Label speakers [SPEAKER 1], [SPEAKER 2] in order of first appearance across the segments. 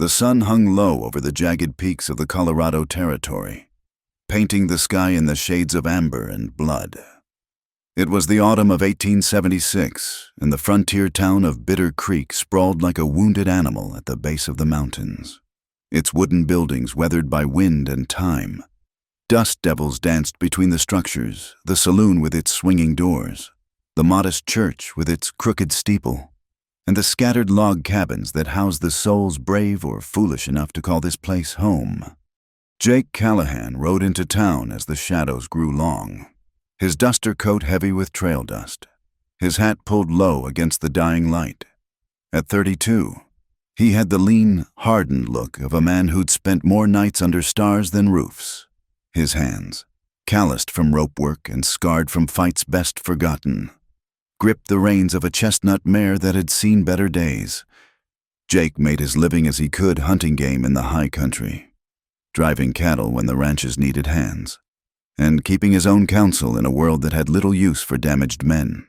[SPEAKER 1] The sun hung low over the jagged peaks of the Colorado Territory, painting the sky in the shades of amber and blood. It was the autumn of 1876, and the frontier town of Bitter Creek sprawled like a wounded animal at the base of the mountains, its wooden buildings weathered by wind and time. Dust devils danced between the structures, the saloon with its swinging doors, the modest church with its crooked steeple, and the scattered log cabins that housed the souls brave or foolish enough to call this place home. Jake Callahan rode into town as the shadows grew long, his duster coat heavy with trail dust, his hat pulled low against the dying light. At 32, he had the lean, hardened look of a man who'd spent more nights under stars than roofs. His hands, calloused from rope work and scarred from fights best forgotten, gripped the reins of a chestnut mare that had seen better days. Jake made his living as he could hunting game in the high country, driving cattle when the ranches needed hands, and keeping his own counsel in a world that had little use for damaged men.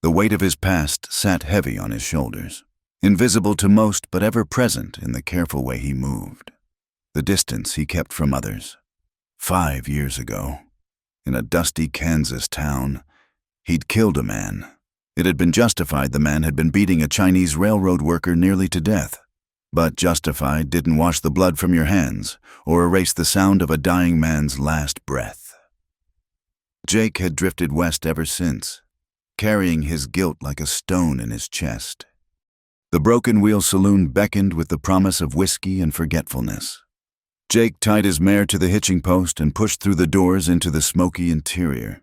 [SPEAKER 1] The weight of his past sat heavy on his shoulders, invisible to most but ever present in the careful way he moved, the distance he kept from others. 5 years ago, in a dusty Kansas town, he'd killed a man. It had been justified the man had been beating a Chinese railroad worker nearly to death. But justified didn't wash the blood from your hands or erase the sound of a dying man's last breath. Jake had drifted west ever since, carrying his guilt like a stone in his chest. The Broken Wheel Saloon beckoned with the promise of whiskey and forgetfulness. Jake tied his mare to the hitching post and pushed through the doors into the smoky interior.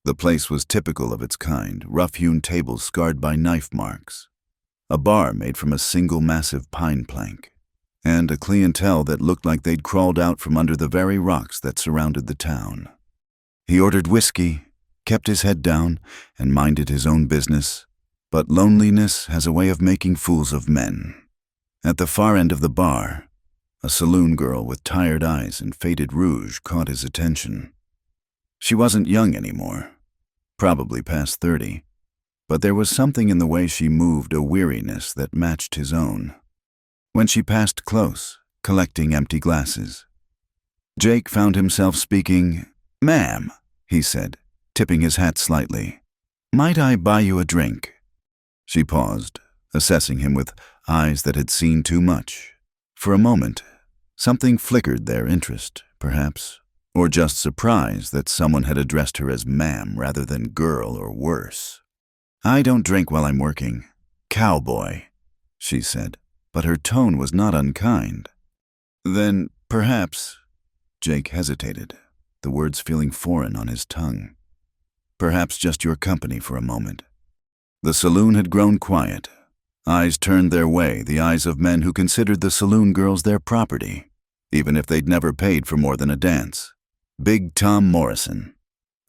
[SPEAKER 1] The place was typical of its kind, rough-hewn tables scarred by knife marks, a bar made from a single massive pine plank, and a clientele that looked like they'd crawled out from under the very rocks that surrounded the town. He ordered whiskey, kept his head down, and minded his own business, but loneliness has a way of making fools of men. At the far end of the bar, a saloon girl with tired eyes and faded rouge caught his attention. She wasn't young anymore, probably past 30, but there was something in the way she moved, a weariness that matched his own. When she passed close, collecting empty glasses, Jake found himself speaking. "Ma'am," he said, tipping his hat slightly, "might I buy you a drink?" She paused, assessing him with eyes that had seen too much. For a moment, something flickered their interest, perhaps, or just surprise that someone had addressed her as ma'am rather than girl or worse. "I don't drink while I'm working. Cowboy," she said, but her tone was not unkind. "Then, perhaps," Jake hesitated, the words feeling foreign on his tongue. "Perhaps just your company for a moment." The saloon had grown quiet. Eyes turned their way, the eyes of men who considered the saloon girls their property, even if they'd never paid for more than a dance. Big Tom Morrison,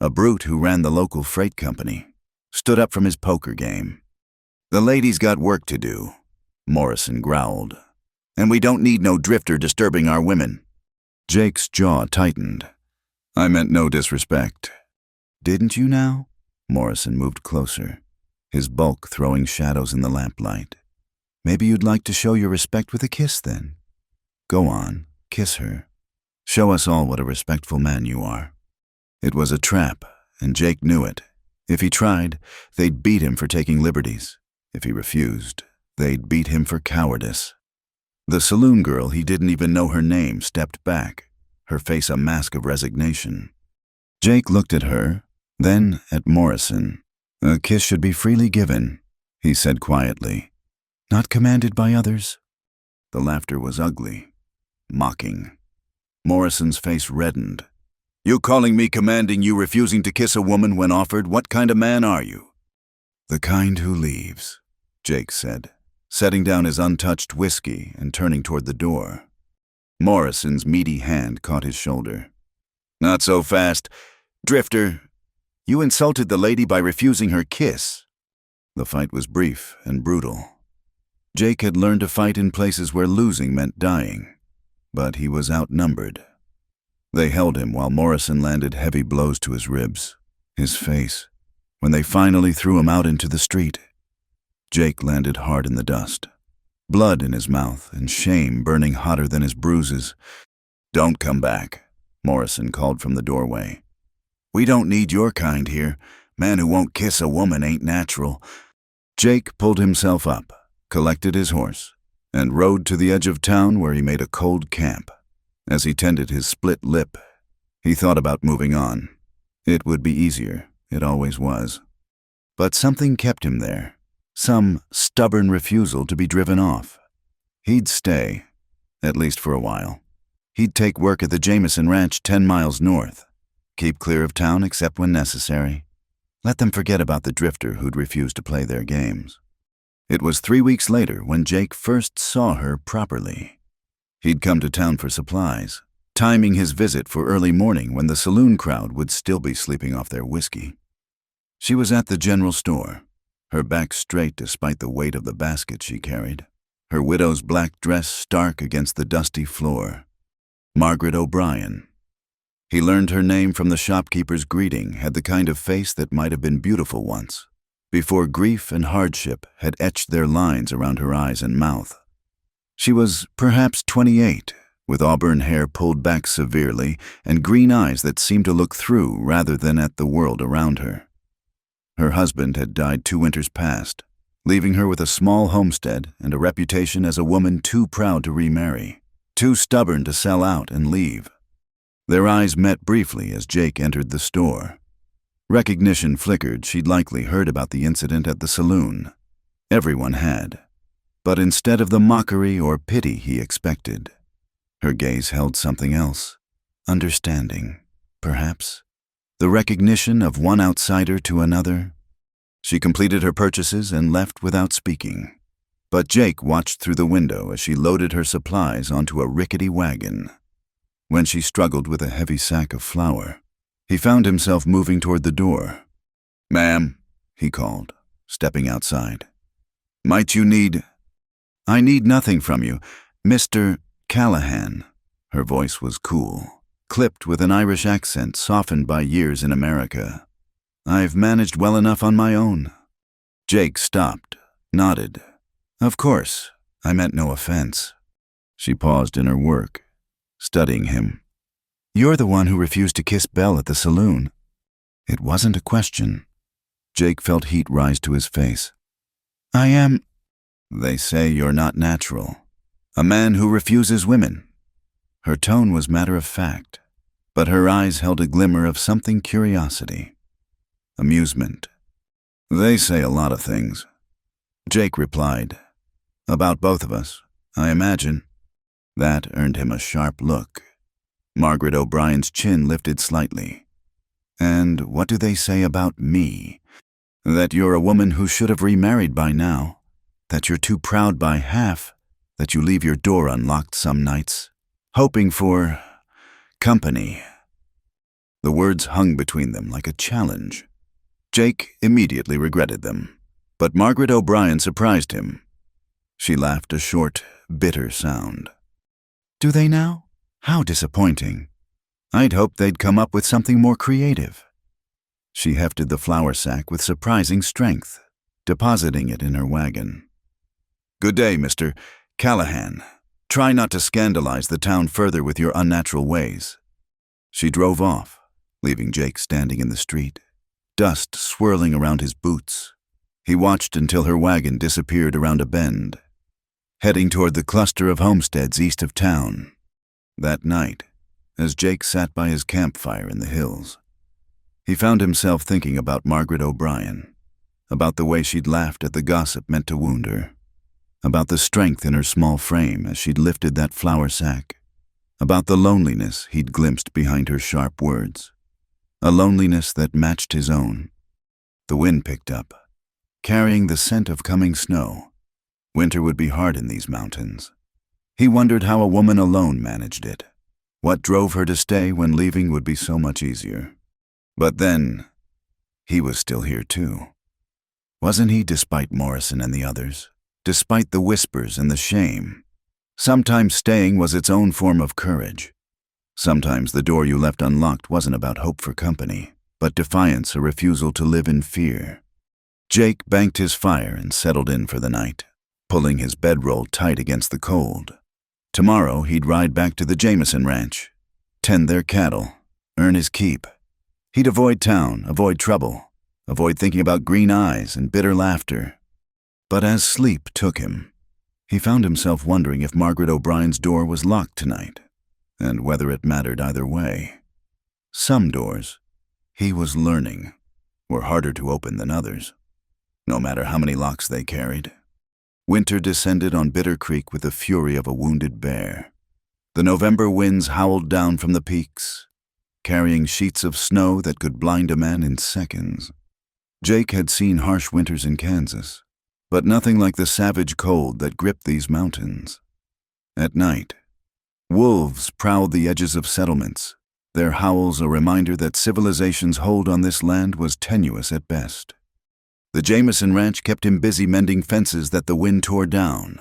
[SPEAKER 1] a brute who ran the local freight company, stood up from his poker game. "The ladies got work to do," Morrison growled, "and we don't need no drifter disturbing our women." Jake's jaw tightened. "I meant no disrespect." "Didn't you now?" Morrison moved closer, his bulk throwing shadows in the lamplight. "Maybe you'd like to show your respect with a kiss, then? Go on, kiss her. Show us all what a respectful man you are." It was a trap, and Jake knew it. If he tried, they'd beat him for taking liberties. If he refused, they'd beat him for cowardice. The saloon girl, he didn't even know her name, stepped back, her face a mask of resignation. Jake looked at her, then at Morrison. "A kiss should be freely given," he said quietly, "not commanded by others." The laughter was ugly, mocking. Morrison's face reddened. "You calling me commanding, you refusing to kiss a woman when offered? What kind of man are you?" "The kind who leaves," Jake said, setting down his untouched whiskey and turning toward the door. Morrison's meaty hand caught his shoulder. "Not so fast. Drifter, you insulted the lady by refusing her kiss." The fight was brief and brutal. Jake had learned to fight in places where losing meant dying, but he was outnumbered. They held him while Morrison landed heavy blows to his ribs, his face. When they finally threw him out into the street, Jake landed hard in the dust, blood in his mouth and shame burning hotter than his bruises. "Don't come back," Morrison called from the doorway. "We don't need your kind here. Man who won't kiss a woman ain't natural." Jake pulled himself up, collected his horse, and rode to the edge of town where he made a cold camp. As he tended his split lip, he thought about moving on. It would be easier, it always was. But something kept him there, some stubborn refusal to be driven off. He'd stay, at least for a while. He'd take work at the Jameson Ranch 10 miles north, keep clear of town except when necessary. Let them forget about the drifter who'd refused to play their games. It was 3 weeks later when Jake first saw her properly. He'd come to town for supplies, timing his visit for early morning when the saloon crowd would still be sleeping off their whiskey. She was at the general store, her back straight despite the weight of the basket she carried, her widow's black dress stark against the dusty floor. Margaret O'Brien. He learned her name from the shopkeeper's greeting, had the kind of face that might have been beautiful once, before grief and hardship had etched their lines around her eyes and mouth. She was perhaps 28, with auburn hair pulled back severely and green eyes that seemed to look through rather than at the world around her. Her husband had died 2 winters past, leaving her with a small homestead and a reputation as a woman too proud to remarry, too stubborn to sell out and leave. Their eyes met briefly as Jake entered the store. Recognition flickered. She'd likely heard about the incident at the saloon. Everyone had. But instead of the mockery or pity he expected, her gaze held something else. Understanding, perhaps. The recognition of one outsider to another. She completed her purchases and left without speaking. But Jake watched through the window as she loaded her supplies onto a rickety wagon. When she struggled with a heavy sack of flour, he found himself moving toward the door. "Ma'am," he called, stepping outside. "Might you need—" "I need nothing from you, Mr. Callahan." Her voice was cool, clipped with an Irish accent softened by years in America. "I've managed well enough on my own." Jake stopped, nodded. "Of course, I meant no offense." She paused in her work, studying him. "You're the one who refused to kiss Belle at the saloon." It wasn't a question. Jake felt heat rise to his face. "I am—" "They say you're not natural. A man who refuses women." Her tone was matter of fact, but her eyes held a glimmer of something curiosity. Amusement. "They say a lot of things," Jake replied. "About both of us, I imagine." That earned him a sharp look. Margaret O'Brien's chin lifted slightly. "And what do they say about me? That you're a woman who should have remarried by now, that you're too proud by half, that you leave your door unlocked some nights, hoping for company." The words hung between them like a challenge. Jake immediately regretted them, but Margaret O'Brien surprised him. She laughed a short, bitter sound. "Do they now? How disappointing. I'd hoped they'd come up with something more creative." She hefted the flour sack with surprising strength, depositing it in her wagon. "Good day, Mr. Callahan. Try not to scandalize the town further with your unnatural ways." She drove off, leaving Jake standing in the street, dust swirling around his boots. He watched until her wagon disappeared around a bend, heading toward the cluster of homesteads east of town. That night, as Jake sat by his campfire in the hills, he found himself thinking about Margaret O'Brien, about the way she'd laughed at the gossip meant to wound her, about the strength in her small frame as she'd lifted that flour sack, about the loneliness he'd glimpsed behind her sharp words, a loneliness that matched his own. The wind picked up, carrying the scent of coming snow. Winter would be hard in these mountains. He wondered how a woman alone managed it. What drove her to stay when leaving would be so much easier. But then, he was still here too. Wasn't he, despite Morrison and the others? Despite the whispers and the shame? Sometimes staying was its own form of courage. Sometimes the door you left unlocked wasn't about hope for company, but defiance, a refusal to live in fear. Jake banked his fire and settled in for the night. pulling his bedroll tight against the cold. Tomorrow he'd ride back to the Jameson ranch, tend their cattle, earn his keep. He'd avoid town, avoid trouble, avoid thinking about green eyes and bitter laughter. But as sleep took him, he found himself wondering if Margaret O'Brien's door was locked tonight, and whether it mattered either way. Some doors, he was learning, were harder to open than others, no matter how many locks they carried. Winter descended on Bitter Creek with the fury of a wounded bear. The November winds howled down from the peaks, carrying sheets of snow that could blind a man in seconds. Jake had seen harsh winters in Kansas, but nothing like the savage cold that gripped these mountains. At night, wolves prowled the edges of settlements, their howls a reminder that civilization's hold on this land was tenuous at best. The Jameson Ranch kept him busy mending fences that the wind tore down,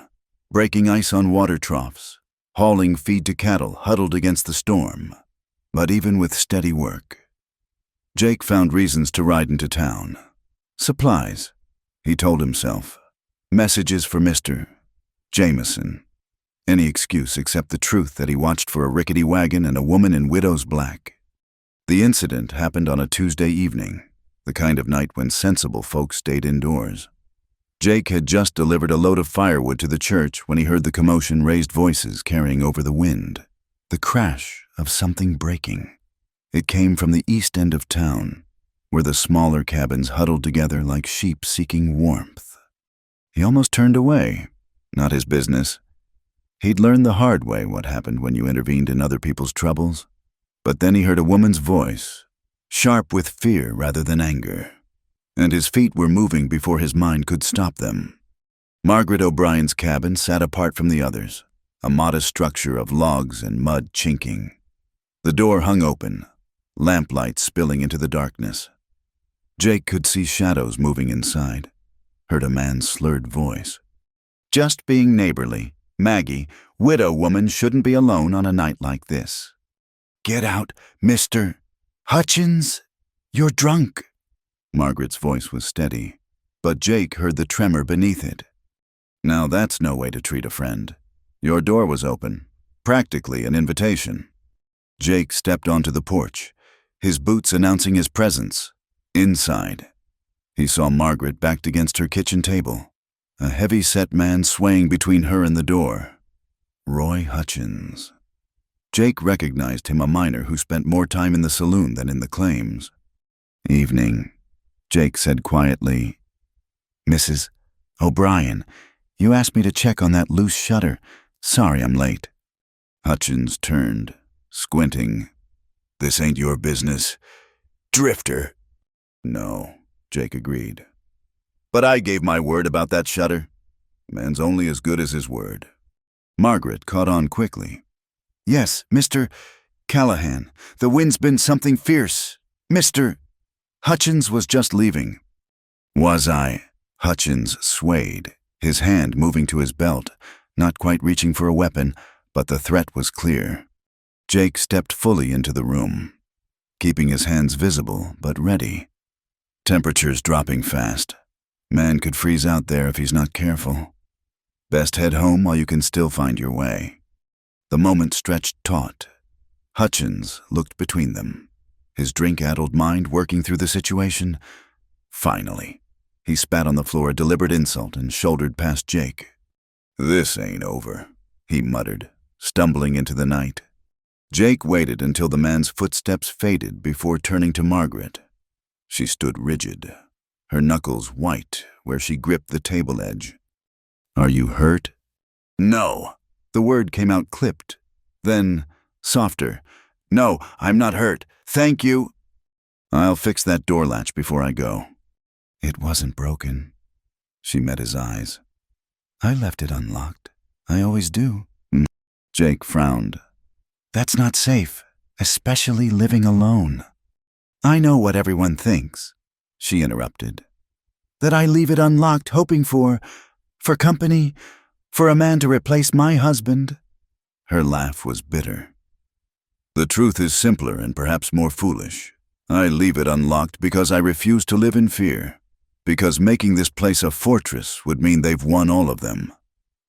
[SPEAKER 1] breaking ice on water troughs, hauling feed to cattle huddled against the storm. But even with steady work, Jake found reasons to ride into town. Supplies, he told himself. Messages for Mr. Jameson. Any excuse except the truth that he watched for a rickety wagon and a woman in widow's black. The incident happened on a Tuesday evening, the kind of night when sensible folks stayed indoors. Jake had just delivered a load of firewood to the church when he heard the commotion, raised voices carrying over the wind. The crash of something breaking. It came from the east end of town, where the smaller cabins huddled together like sheep seeking warmth. He almost turned away. Not his business. He'd learned the hard way what happened when you intervened in other people's troubles. But then he heard a woman's voice, sharp with fear rather than anger, and his feet were moving before his mind could stop them. Margaret O'Brien's cabin sat apart from the others, a modest structure of logs and mud chinking. The door hung open, lamplight spilling into the darkness. Jake could see shadows moving inside, heard a man's slurred voice. Just being neighborly, Maggie, widow woman, shouldn't be alone on a night like this. Get out, Mr. Hutchins, you're drunk. Margaret's voice was steady, but Jake heard the tremor beneath it. Now that's no way to treat a friend. Your door was open, practically an invitation. Jake stepped onto the porch, his boots announcing his presence. Inside, he saw Margaret backed against her kitchen table, a heavy-set man swaying between her and the door. Roy Hutchins. Jake recognized him, a miner who spent more time in the saloon than in the claims. Evening, Jake said quietly. Mrs. O'Brien, you asked me to check on that loose shutter. Sorry I'm late. Hutchins turned, squinting. This ain't your business. Drifter. No, Jake agreed. But I gave my word about that shutter. Man's only as good as his word. Margaret caught on quickly. Yes, Mr. Callahan, the wind's been something fierce. Mr. Hutchins was just leaving. Was I? Hutchins swayed, his hand moving to his belt, not quite reaching for a weapon, but the threat was clear. Jake stepped fully into the room, keeping his hands visible but ready. Temperature's dropping fast. Man could freeze out there if he's not careful. Best head home while you can still find your way. The moment stretched taut. Hutchins looked between them, his drink-addled mind working through the situation. Finally, he spat on the floor, a deliberate insult, and shouldered past Jake. This ain't over, he muttered, stumbling into the night. Jake waited until the man's footsteps faded before turning to Margaret. She stood rigid, her knuckles white where she gripped the table edge. Are you hurt? No. The word came out clipped. Then, softer. No, I'm not hurt. Thank you. I'll fix that door latch before I go. It wasn't broken. She met his eyes. I left it unlocked. I always do. Jake frowned. That's not safe, especially living alone. I know what everyone thinks, she interrupted. That I leave it unlocked hoping for company, for a man to replace my husband. Her laugh was bitter. The truth is simpler and perhaps more foolish. I leave it unlocked because I refuse to live in fear, because making this place a fortress would mean they've won all of them.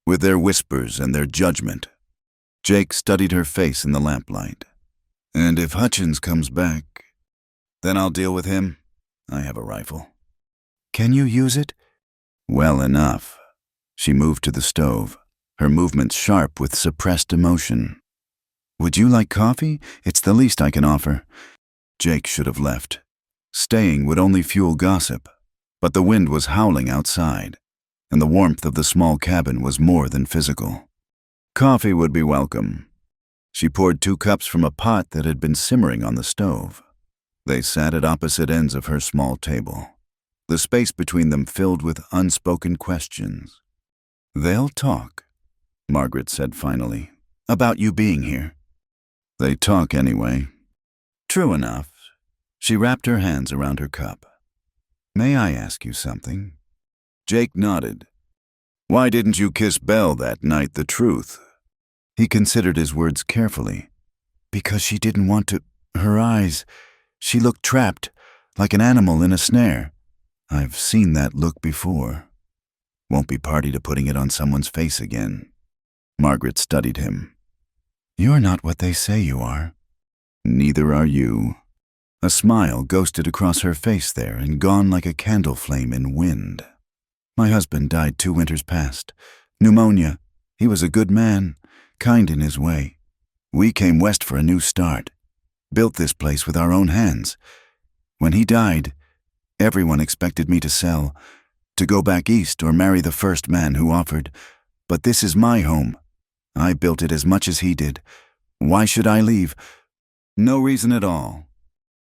[SPEAKER 1] with their whispers and their judgment. Jake studied her face in the lamplight. And if Hutchins comes back, then I'll deal with him. I have a rifle. Can you use it? Well enough. She moved to the stove, her movements sharp with suppressed emotion. Would you like coffee? It's the least I can offer. Jake should have left. Staying would only fuel gossip, but the wind was howling outside, and the warmth of the small cabin was more than physical. Coffee would be welcome. She poured 2 cups from a pot that had been simmering on the stove. They sat at opposite ends of her small table, the space between them filled with unspoken questions. They'll talk, Margaret said finally, about you being here. They talk anyway. True enough. She wrapped her hands around her cup. May I ask you something? Jake nodded. Why didn't you kiss Belle that night, the truth? He considered his words carefully. Because she didn't want to. Her eyes. She looked trapped, like an animal in a snare. I've seen that look before. Won't be party to putting it on someone's face again. Margaret studied him. You're not what they say you are. Neither are you. A smile ghosted across her face there and gone like a candle flame in wind. My husband died 2 winters past. Pneumonia. He was a good man, kind in his way. We came west for a new start. Built this place with our own hands. When he died, everyone expected me to sell, to go back east or marry the first man who offered. But this is my home. I built it as much as he did. Why should I leave? No reason at all.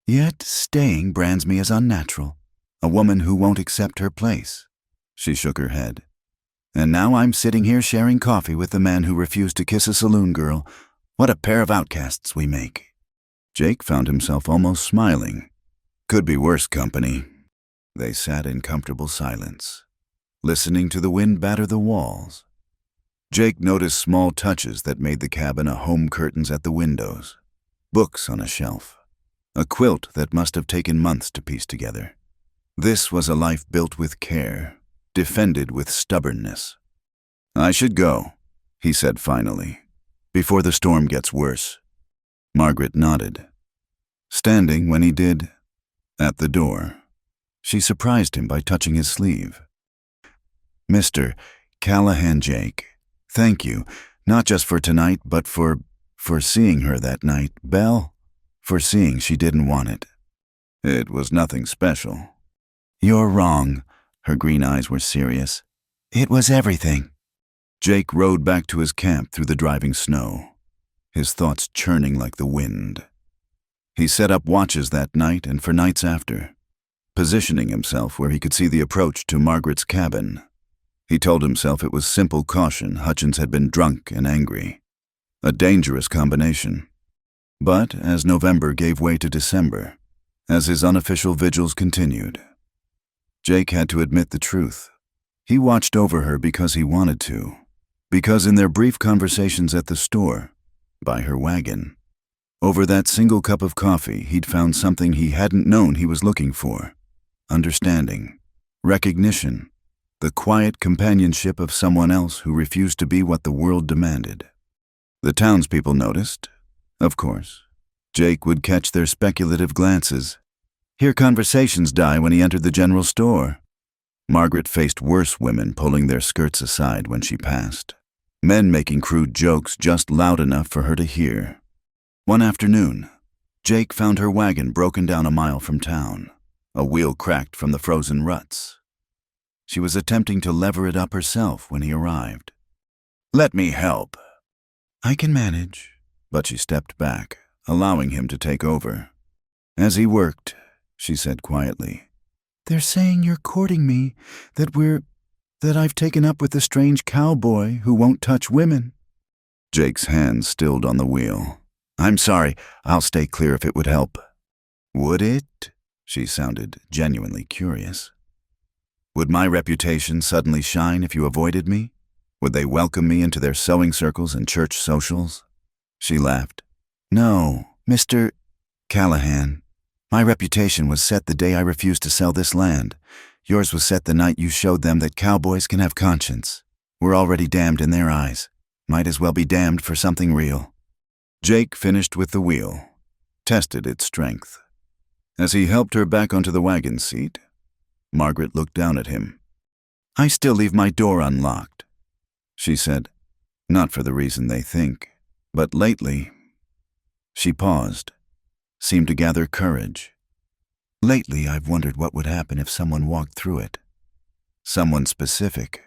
[SPEAKER 1] Yet staying brands me as unnatural, a woman who won't accept her place. She shook her head. And now I'm sitting here sharing coffee with the man who refused to kiss a saloon girl. What a pair of outcasts we make. Jake found himself almost smiling. Could be worse company. They sat in comfortable silence, listening to the wind batter the walls. Jake noticed small touches that made the cabin a home: curtains at the windows, books on a shelf, a quilt that must have taken months to piece together. This was a life built with care, defended with stubbornness. I should go, he said finally, before the storm gets worse. Margaret nodded. Standing when he did, at the door, she surprised him by touching his sleeve. Mr. Callahan Jake, thank you, not just for tonight, but for seeing her that night, Belle, for seeing she didn't want it. It was nothing special. You're wrong. Her green eyes were serious. It was everything. Jake rode back to his camp through the driving snow, his thoughts churning like the wind. He set up watches that night and for nights after, positioning himself where he could see the approach to Margaret's cabin. He told himself it was simple caution. Hutchins had been drunk and angry. A dangerous combination. But as November gave way to December, as his unofficial vigils continued, Jake had to admit the truth. He watched over her because he wanted to, because in their brief conversations at the store, by her wagon, over that single cup of coffee, he'd found something he hadn't known he was looking for: understanding, recognition, the quiet companionship of someone else who refused to be what the world demanded. The townspeople noticed, of course. Jake would catch their speculative glances, hear conversations die when he entered the general store. Margaret faced worse women pulling their skirts aside when she passed, men making crude jokes just loud enough for her to hear. One afternoon, Jake found her wagon broken down a mile from town, a wheel cracked from the frozen ruts. She was attempting to lever it up herself when he arrived. Let me help. I can manage. But she stepped back, allowing him to take over. As he worked, she said quietly, They're saying you're courting me, that I've taken up with the strange cowboy who won't touch women. Jake's hand stilled on the wheel. I'm sorry, I'll stay clear if it would help. Would it? She sounded genuinely curious. Would my reputation suddenly shine if you avoided me? Would they welcome me into their sewing circles and church socials? She laughed. No, Mr. Callahan. My reputation was set the day I refused to sell this land. Yours was set the night you showed them that cowboys can have conscience. We're already damned in their eyes. Might as well be damned for something real. Jake finished with the wheel, tested its strength. As he helped her back onto the wagon seat, Margaret looked down at him. "I still leave my door unlocked," she said, not for the reason they think, but lately. She paused, seemed to gather courage. "Lately, I've wondered what would happen if someone walked through it. Someone specific."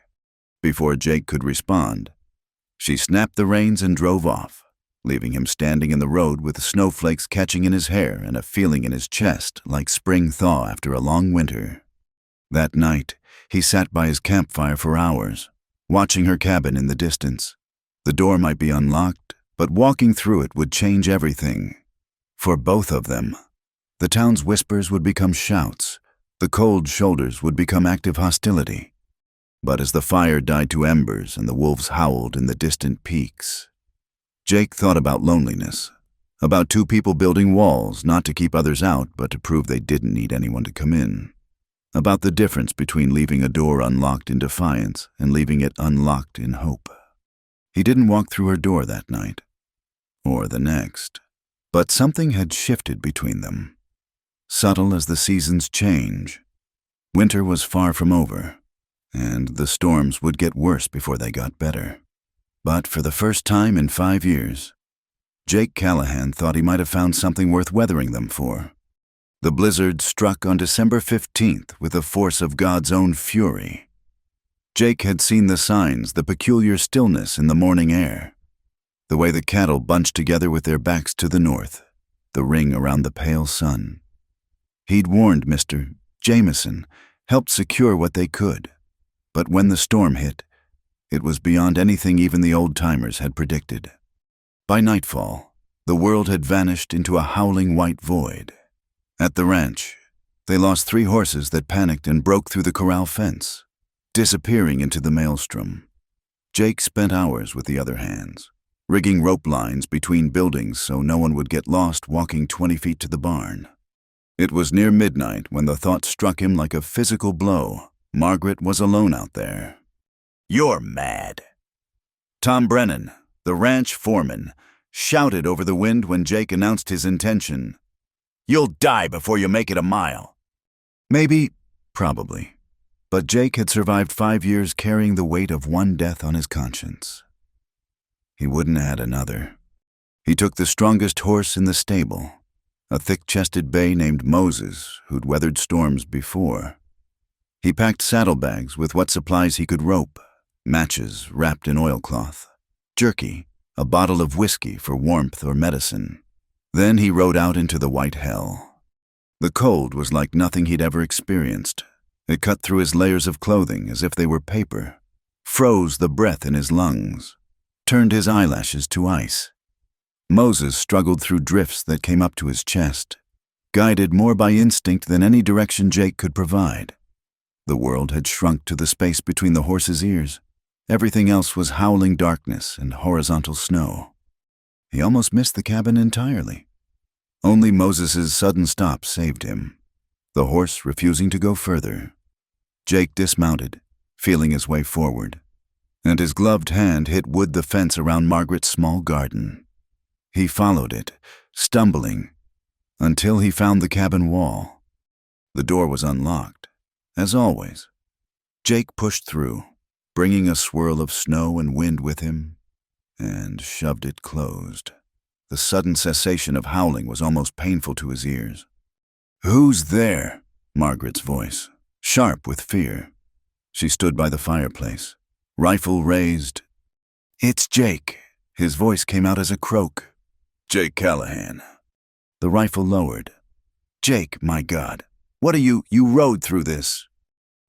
[SPEAKER 1] Before Jake could respond, she snapped the reins and drove off, leaving him standing in the road with snowflakes catching in his hair and a feeling in his chest like spring thaw after a long winter. That night, he sat by his campfire for hours, watching her cabin in the distance. The door might be unlocked, but walking through it would change everything. For both of them. The town's whispers would become shouts. The cold shoulders would become active hostility. But as the fire died to embers and the wolves howled in the distant peaks, Jake thought about loneliness, about two people building walls not to keep others out but to prove they didn't need anyone to come in, about the difference between leaving a door unlocked in defiance and leaving it unlocked in hope. He didn't walk through her door that night, or the next, but something had shifted between them. Subtle as the seasons change, winter was far from over, and the storms would get worse before they got better. But for the first time in 5 years, Jake Callahan thought he might have found something worth weathering them for. The blizzard struck on December 15th with the force of God's own fury. Jake had seen the signs, the peculiar stillness in the morning air, the way the cattle bunched together with their backs to the north, the ring around the pale sun. He'd warned Mr. Jameson, helped secure what they could. But when the storm hit, it was beyond anything even the old-timers had predicted. By nightfall, the world had vanished into a howling white void. At the ranch, they lost 3 horses that panicked and broke through the corral fence, disappearing into the maelstrom. Jake spent hours with the other hands, rigging rope lines between buildings so no one would get lost walking 20 feet to the barn. It was near midnight when the thought struck him like a physical blow. Margaret was alone out there. "You're mad." Tom Brennan, the ranch foreman, shouted over the wind when Jake announced his intention. "You'll die before you make it a mile." Maybe, probably. But Jake had survived 5 years carrying the weight of one death on his conscience. He wouldn't add another. He took the strongest horse in the stable, a thick-chested bay named Moses who'd weathered storms before. He packed saddlebags with what supplies he could rope, matches wrapped in oilcloth, jerky, a bottle of whiskey for warmth or medicine. Then he rode out into the white hell. The cold was like nothing he'd ever experienced. It cut through his layers of clothing as if they were paper, froze the breath in his lungs, turned his eyelashes to ice. Moses struggled through drifts that came up to his chest, guided more by instinct than any direction Jake could provide. The world had shrunk to the space between the horse's ears. Everything else was howling darkness and horizontal snow. He almost missed the cabin entirely. Only Moses's sudden stop saved him, the horse refusing to go further. Jake dismounted, feeling his way forward, and his gloved hand hit wood the fence around Margaret's small garden. He followed it, stumbling, until he found the cabin wall. The door was unlocked. As always, Jake pushed through, bringing a swirl of snow and wind with him, and shoved it closed. The sudden cessation of howling was almost painful to his ears. "Who's there?" Margaret's voice, sharp with fear. She stood by the fireplace, rifle raised. "It's Jake." His voice came out as a croak. "Jake Callahan." The rifle lowered. "Jake, my God. What are you rode through this?"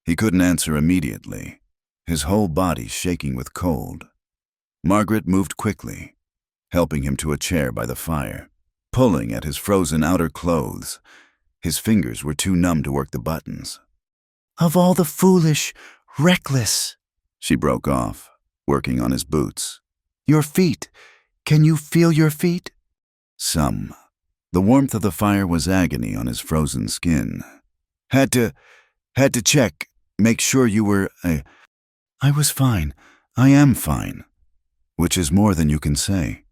[SPEAKER 1] He couldn't answer immediately, his whole body shaking with cold. Margaret moved quickly, helping him to a chair by the fire, pulling at his frozen outer clothes. His fingers were too numb to work the buttons. "Of all the foolish, reckless," she broke off, working on his boots. "Your feet. Can you feel your feet?" Some. The warmth of the fire was agony on his frozen skin. Had to check, make sure you were, I was fine. I am fine, which is more than you can say.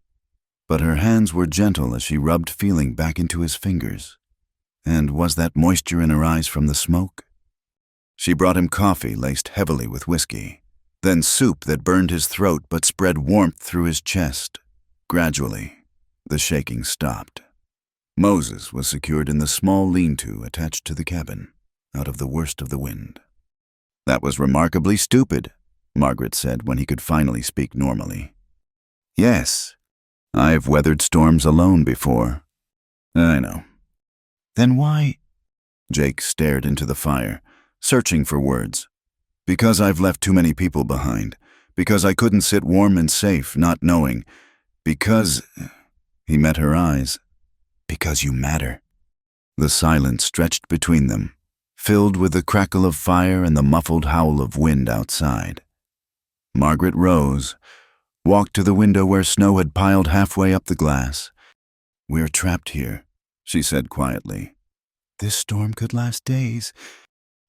[SPEAKER 1] But her hands were gentle as she rubbed feeling back into his fingers. And was that moisture in her eyes from the smoke? She brought him coffee laced heavily with whiskey, then soup that burned his throat but spread warmth through his chest. Gradually, the shaking stopped. Moses was secured in the small lean-to attached to the cabin, out of the worst of the wind. That was remarkably stupid, Margaret said when he could finally speak normally. Yes, I've weathered storms alone before. I know. Then why? Jake stared into the fire, searching for words. Because I've left too many people behind. Because I couldn't sit warm and safe, not knowing. Because... He met her eyes. Because you matter. The silence stretched between them, filled with the crackle of fire and the muffled howl of wind outside. Margaret rose, walked to the window where snow had piled halfway up the glass. We're trapped here, she said quietly. This storm could last days.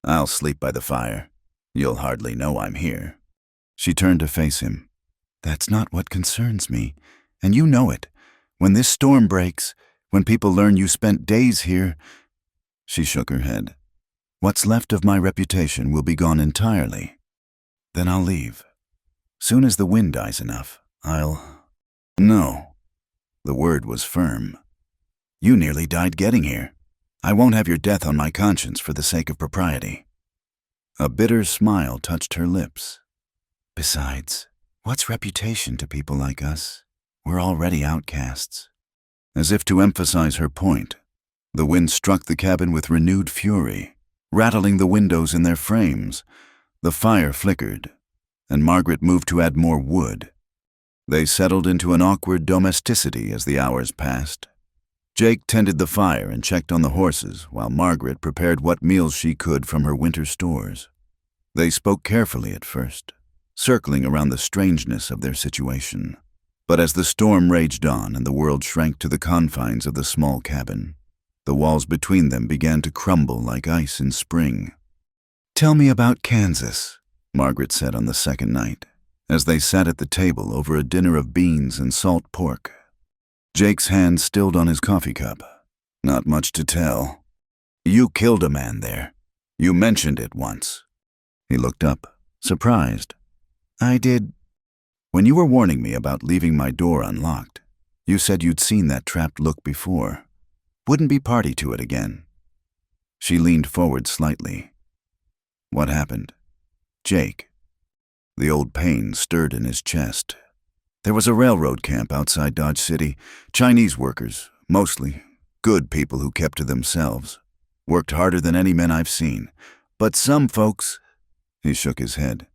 [SPEAKER 1] I'll sleep by the fire. You'll hardly know I'm here. She turned to face him. That's not what concerns me, and you know it. When this storm breaks, when people learn you spent days here... She shook her head. What's left of my reputation will be gone entirely. Then I'll leave. Soon as the wind dies enough, I'll... No. The word was firm. You nearly died getting here. I won't have your death on my conscience for the sake of propriety. A bitter smile touched her lips. Besides, what's reputation to people like us? We're already outcasts. As if to emphasize her point, the wind struck the cabin with renewed fury, rattling the windows in their frames. The fire flickered, and Margaret moved to add more wood. They settled into an awkward domesticity as the hours passed. Jake tended the fire and checked on the horses, while Margaret prepared what meals she could from her winter stores. They spoke carefully at first, circling around the strangeness of their situation. But as the storm raged on and the world shrank to the confines of the small cabin, the walls between them began to crumble like ice in spring. Tell me about Kansas, Margaret said on the second night, as they sat at the table over a dinner of beans and salt pork. Jake's hand stilled on his coffee cup. Not much to tell. You killed a man there. You mentioned it once. He looked up, surprised. I did. When you were warning me about leaving my door unlocked, you said you'd seen that trapped look before. Wouldn't be party to it again. She leaned forward slightly. What happened? Jake. The old pain stirred in his chest. There was a railroad camp outside Dodge City. Chinese workers, mostly. Good people who kept to themselves. Worked harder than any men I've seen. But some folks... He shook his head.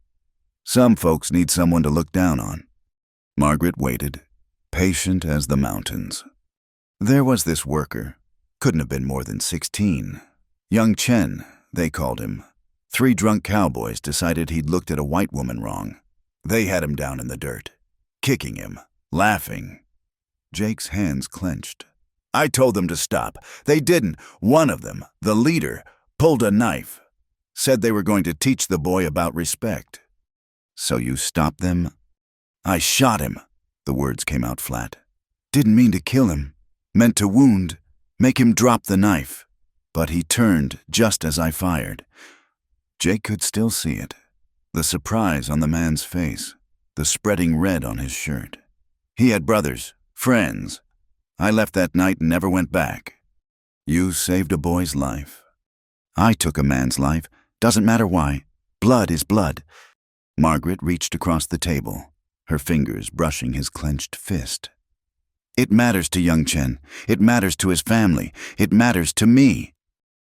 [SPEAKER 1] Some folks need someone to look down on. Margaret waited, patient as the mountains. There was this worker. Couldn't have been more than 16. Young Chen, they called him. 3 drunk cowboys decided he'd looked at a white woman wrong. They had him down in the dirt, kicking him, laughing. Jake's hands clenched. I told them to stop. They didn't. One of them, the leader, pulled a knife. Said they were going to teach the boy about respect. So you stopped them? I shot him. The words came out flat. Didn't mean to kill him. Meant to wound, make him drop the knife. But he turned just as I fired. Jake could still see it. The surprise on the man's face, the spreading red on his shirt. He had brothers, friends. I left that night and never went back. You saved a boy's life. I took a man's life. Doesn't matter why. Blood is blood. Margaret reached across the table, her fingers brushing his clenched fist. It matters to young Chen. It matters to his family. It matters to me.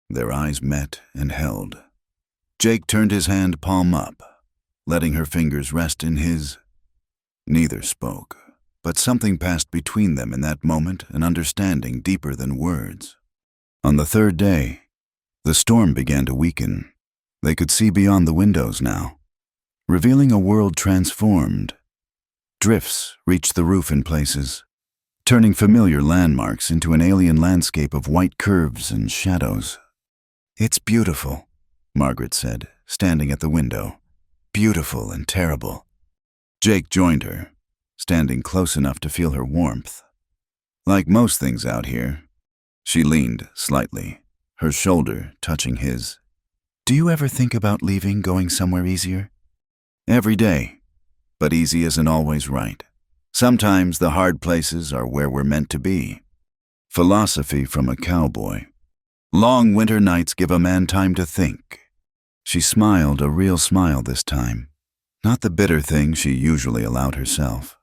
[SPEAKER 1] Their eyes met and held. Jake turned his hand palm up, letting her fingers rest in his. Neither spoke, but something passed between them in that moment, an understanding deeper than words. On the third day, the storm began to weaken. They could see beyond the windows now, revealing a world transformed. Drifts reached the roof in places, turning familiar landmarks into an alien landscape of white curves and shadows. It's beautiful, Margaret said, standing at the window. Beautiful and terrible. Jake joined her, standing close enough to feel her warmth. Like most things out here, she leaned slightly, her shoulder touching his. Do you ever think about leaving, going somewhere easier? Every day, but easy isn't always right. Sometimes the hard places are where we're meant to be. Philosophy from a cowboy. Long winter nights give a man time to think. She smiled, a real smile this time, not the bitter thing she usually allowed herself.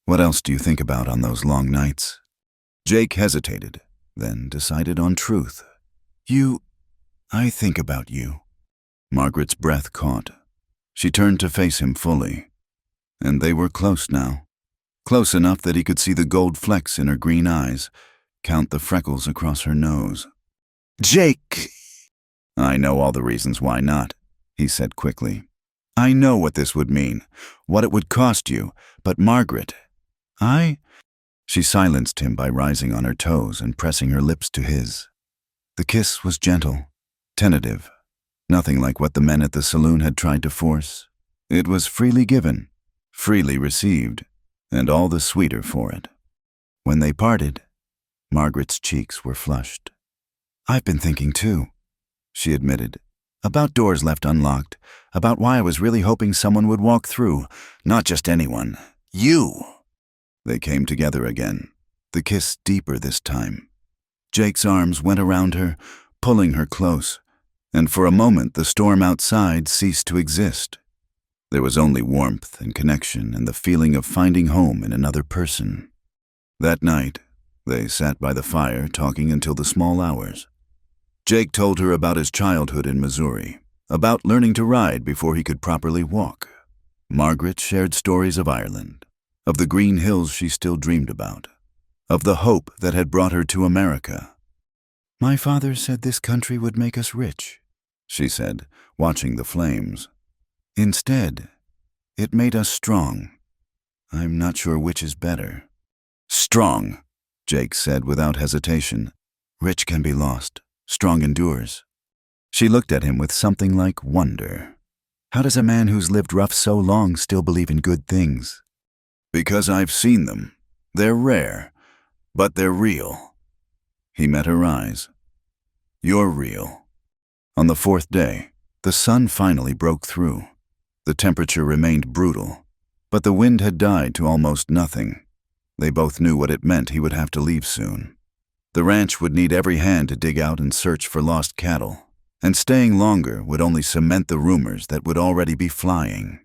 [SPEAKER 1] What else do you think about on those long nights? Jake hesitated, then decided on truth. I think about you. Margaret's breath caught. She turned to face him fully. And they were close now. Close enough that he could see the gold flecks in her green eyes, count the freckles across her nose. Jake! I know all the reasons why not, he said quickly. I know what this would mean, what it would cost you, but Margaret, She silenced him by rising on her toes and pressing her lips to his. The kiss was gentle, tentative, nothing like what the men at the saloon had tried to force. It was freely given, freely received, and all the sweeter for it. When they parted, Margaret's cheeks were flushed. I've been thinking too, she admitted, about doors left unlocked, about why I was really hoping someone would walk through, not just anyone, you. They came together again, the kiss deeper this time. Jake's arms went around her, pulling her close, and for a moment the storm outside ceased to exist. There was only warmth and connection and the feeling of finding home in another person. That night, they sat by the fire talking until the small hours. Jake told her about his childhood in Missouri, about learning to ride before he could properly walk. Margaret shared stories of Ireland, of the green hills she still dreamed about, of the hope that had brought her to America. My father said this country would make us rich, she said, watching the flames. Instead, it made us strong. I'm not sure which is better. Strong, Jake said without hesitation. Rich can be lost. Strong endures. She looked at him with something like wonder. How does a man who's lived rough so long still believe in good things? Because I've seen them. They're rare, but they're real. He met her eyes. You're real. On the fourth day, the sun finally broke through. The temperature remained brutal, but the wind had died to almost nothing. They both knew what it meant he would have to leave soon. The ranch would need every hand to dig out and search for lost cattle, and staying longer would only cement the rumors that would already be flying.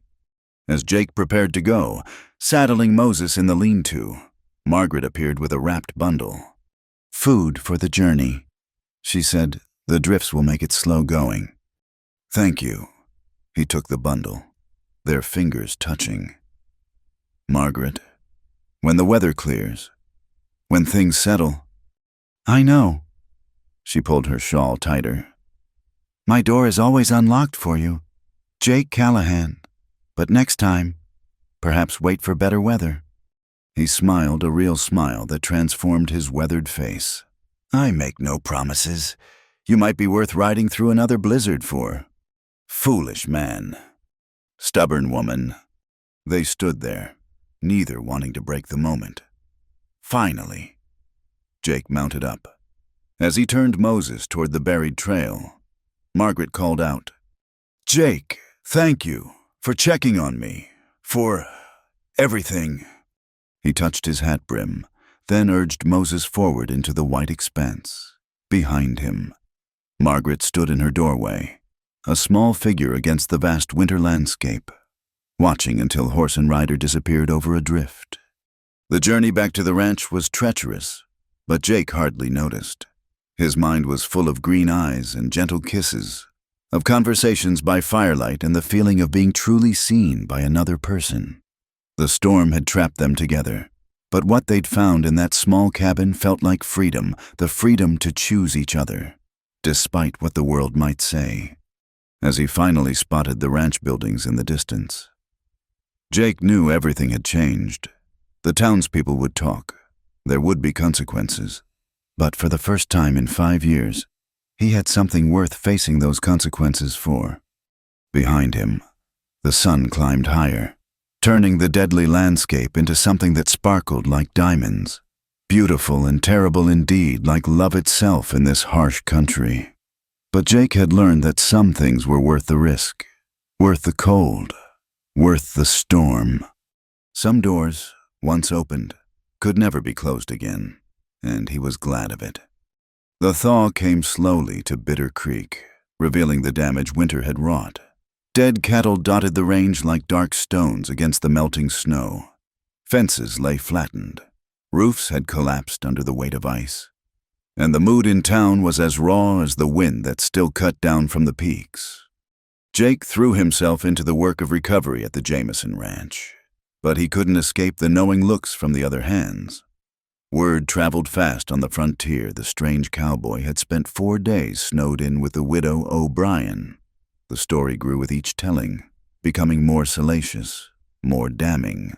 [SPEAKER 1] As Jake prepared to go, saddling Moses in the lean-to, Margaret appeared with a wrapped bundle. Food for the journey, she said. The drifts will make it slow going. Thank you. He took the bundle, their fingers touching. Margaret, when the weather clears, when things settle. I know. She pulled her shawl tighter. My door is always unlocked for you, Jake Callahan. But next time, perhaps wait for better weather. He smiled, a real smile that transformed his weathered face. I make no promises. You might be worth riding through another blizzard for. Foolish man. Stubborn woman. They stood there, neither wanting to break the moment. Finally, Jake mounted up. As he turned Moses toward the buried trail, Margaret called out, Jake, thank you for checking on me, for everything. He touched his hat brim, then urged Moses forward into the white expanse. Behind him, Margaret stood in her doorway, a small figure against the vast winter landscape, watching until horse and rider disappeared over a drift. The journey back to the ranch was treacherous, but Jake hardly noticed. His mind was full of green eyes and gentle kisses, of conversations by firelight and the feeling of being truly seen by another person. The storm had trapped them together, but what they'd found in that small cabin felt like freedom, the freedom to choose each other, despite what the world might say. As he finally spotted the ranch buildings in the distance, Jake knew everything had changed. The townspeople would talk. There would be consequences. But for the first time in 5 years, he had something worth facing those consequences for. Behind him, the sun climbed higher, turning the deadly landscape into something that sparkled like diamonds, beautiful and terrible indeed, like love itself in this harsh country. But Jake had learned that some things were worth the risk, worth the cold, worth the storm. Some doors, once opened, could never be closed again, and he was glad of it. The thaw came slowly to Bitter Creek, revealing the damage winter had wrought. Dead cattle dotted the range like dark stones against the melting snow. Fences lay flattened. Roofs had collapsed under the weight of ice. And the mood in town was as raw as the wind that still cut down from the peaks. Jake threw himself into the work of recovery at the Jameson Ranch, but he couldn't escape the knowing looks from the other hands. Word traveled fast on the frontier the strange cowboy had spent 4 days snowed in with the widow O'Brien. The story grew with each telling, becoming more salacious, more damning.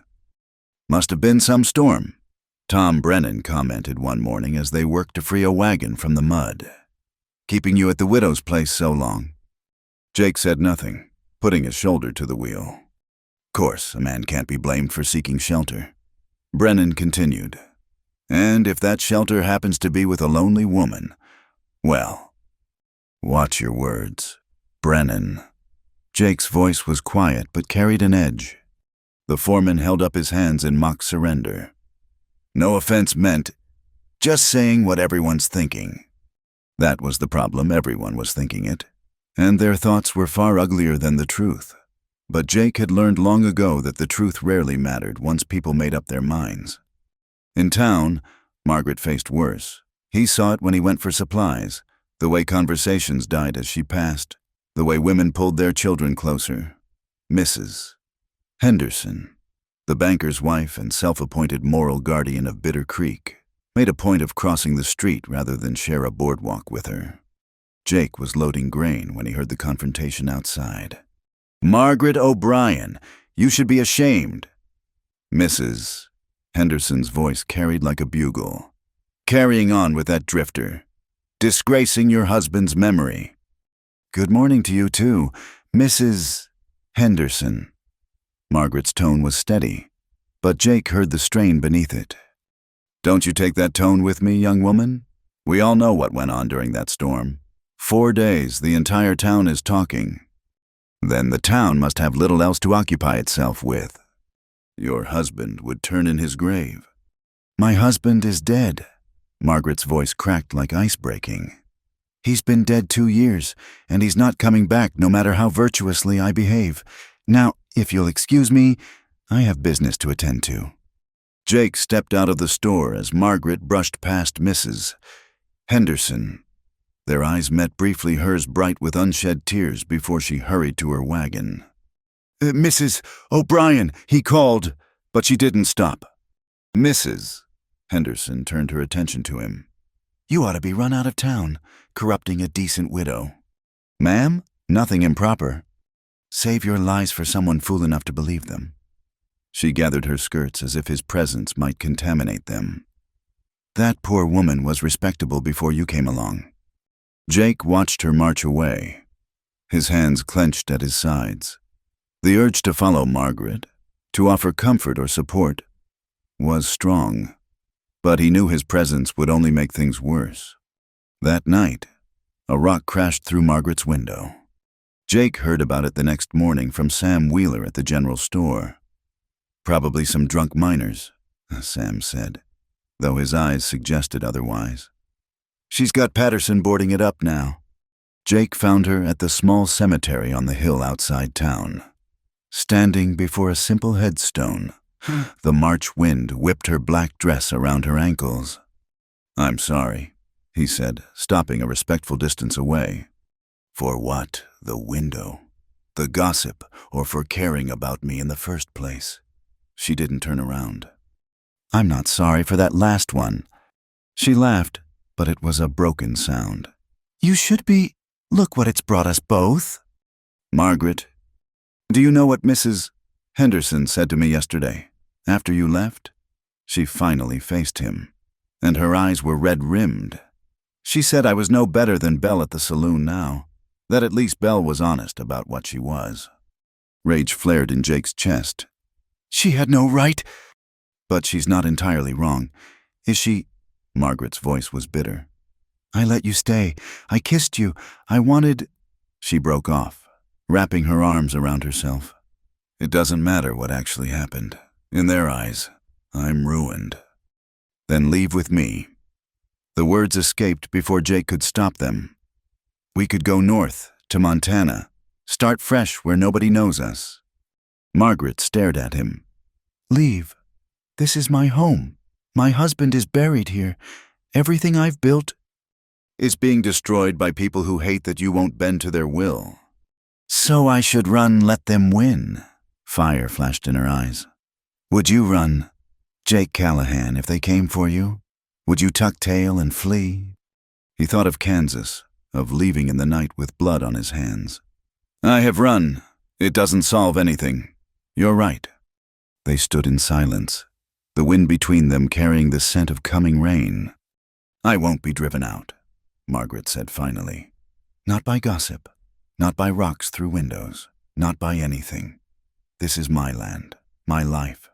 [SPEAKER 1] "Must have been some storm," Tom Brennan commented one morning as they worked to free a wagon from the mud. "Keeping you at the widow's place so long." Jake said nothing, putting his shoulder to the wheel. "Course, a man can't be blamed for seeking shelter." Brennan continued, "And if that shelter happens to be with a lonely woman, well, watch your words, Brennan." Jake's voice was quiet but carried an edge. The foreman held up his hands in mock surrender. "No offense meant, just saying what everyone's thinking." That was the problem, everyone was thinking it, and their thoughts were far uglier than the truth. But Jake had learned long ago that the truth rarely mattered once people made up their minds. In town, Margaret faced worse. He saw it when he went for supplies, the way conversations died as she passed, the way women pulled their children closer. Mrs. Henderson, the banker's wife and self-appointed moral guardian of Bitter Creek, made a point of crossing the street rather than share a boardwalk with her. Jake was loading grain when he heard the confrontation outside. "Margaret O'Brien, you should be ashamed." Mrs. Henderson's voice carried like a bugle. "Carrying on with that drifter. Disgracing your husband's memory." "Good morning to you too, Mrs. Henderson." Margaret's tone was steady, but Jake heard the strain beneath it. "Don't you take that tone with me, young woman? We all know what went on during that storm. 4 days, the entire town is talking. Then the town must have little else to occupy itself with. Your husband would turn in his grave." "My husband is dead." Margaret's voice cracked like ice breaking. "He's been dead 2 years, and he's not coming back no matter how virtuously I behave. Now, if you'll excuse me, I have business to attend to." Jake stepped out of the store as Margaret brushed past Mrs. Henderson. Their eyes met briefly, hers bright with unshed tears, before she hurried to her wagon. "Mrs. O'Brien," he called, but she didn't stop. "Mrs." Henderson turned her attention to him. "You ought to be run out of town, corrupting a decent widow." "Ma'am, nothing improper." "Save your lies for someone fool enough to believe them." She gathered her skirts as if his presence might contaminate them. "That poor woman was respectable before you came along." Jake watched her march away, his hands clenched at his sides. The urge to follow Margaret, to offer comfort or support, was strong, but he knew his presence would only make things worse. That night, a rock crashed through Margaret's window. Jake heard about it the next morning from Sam Wheeler at the general store. "Probably some drunk miners," Sam said, though his eyes suggested otherwise. "She's got Patterson boarding it up now." Jake found her at the small cemetery on the hill outside town. Standing before a simple headstone, the March wind whipped her black dress around her ankles. "I'm sorry," he said, stopping a respectful distance away. "For what? The window? The gossip? Or for caring about me in the first place?" She didn't turn around. "I'm not sorry for that last one." She laughed, but it was a broken sound. "You should be. Look what it's brought us both." "Margaret, do you know what Mrs. Henderson said to me yesterday, after you left?" She finally faced him, and her eyes were red-rimmed. "She said I was no better than Belle at the saloon now, that at least Belle was honest about what she was." Rage flared in Jake's chest. She had no right. But she's not entirely wrong. Is she? Margaret's voice was bitter. I let you stay. I kissed you. I wanted... She broke off, wrapping her arms around herself. It doesn't matter what actually happened. In their eyes, I'm ruined. Then leave with me. The words escaped before Jake could stop them. We could go north, to Montana. Start fresh where nobody knows us. Margaret stared at him. Leave. This is my home. My husband is buried here. Everything I've built is being destroyed by people who hate that you won't bend to their will. So I should run, let them win. Fire flashed in her eyes. Would you run, Jake Callahan, if they came for you? Would you tuck tail and flee? He thought of Kansas, of leaving in the night with blood on his hands. I have run. It doesn't solve anything. You're right. They stood in silence, the wind between them carrying the scent of coming rain. I won't be driven out, Margaret said finally. Not by gossip, not by rocks through windows, not by anything. This is my land, my life.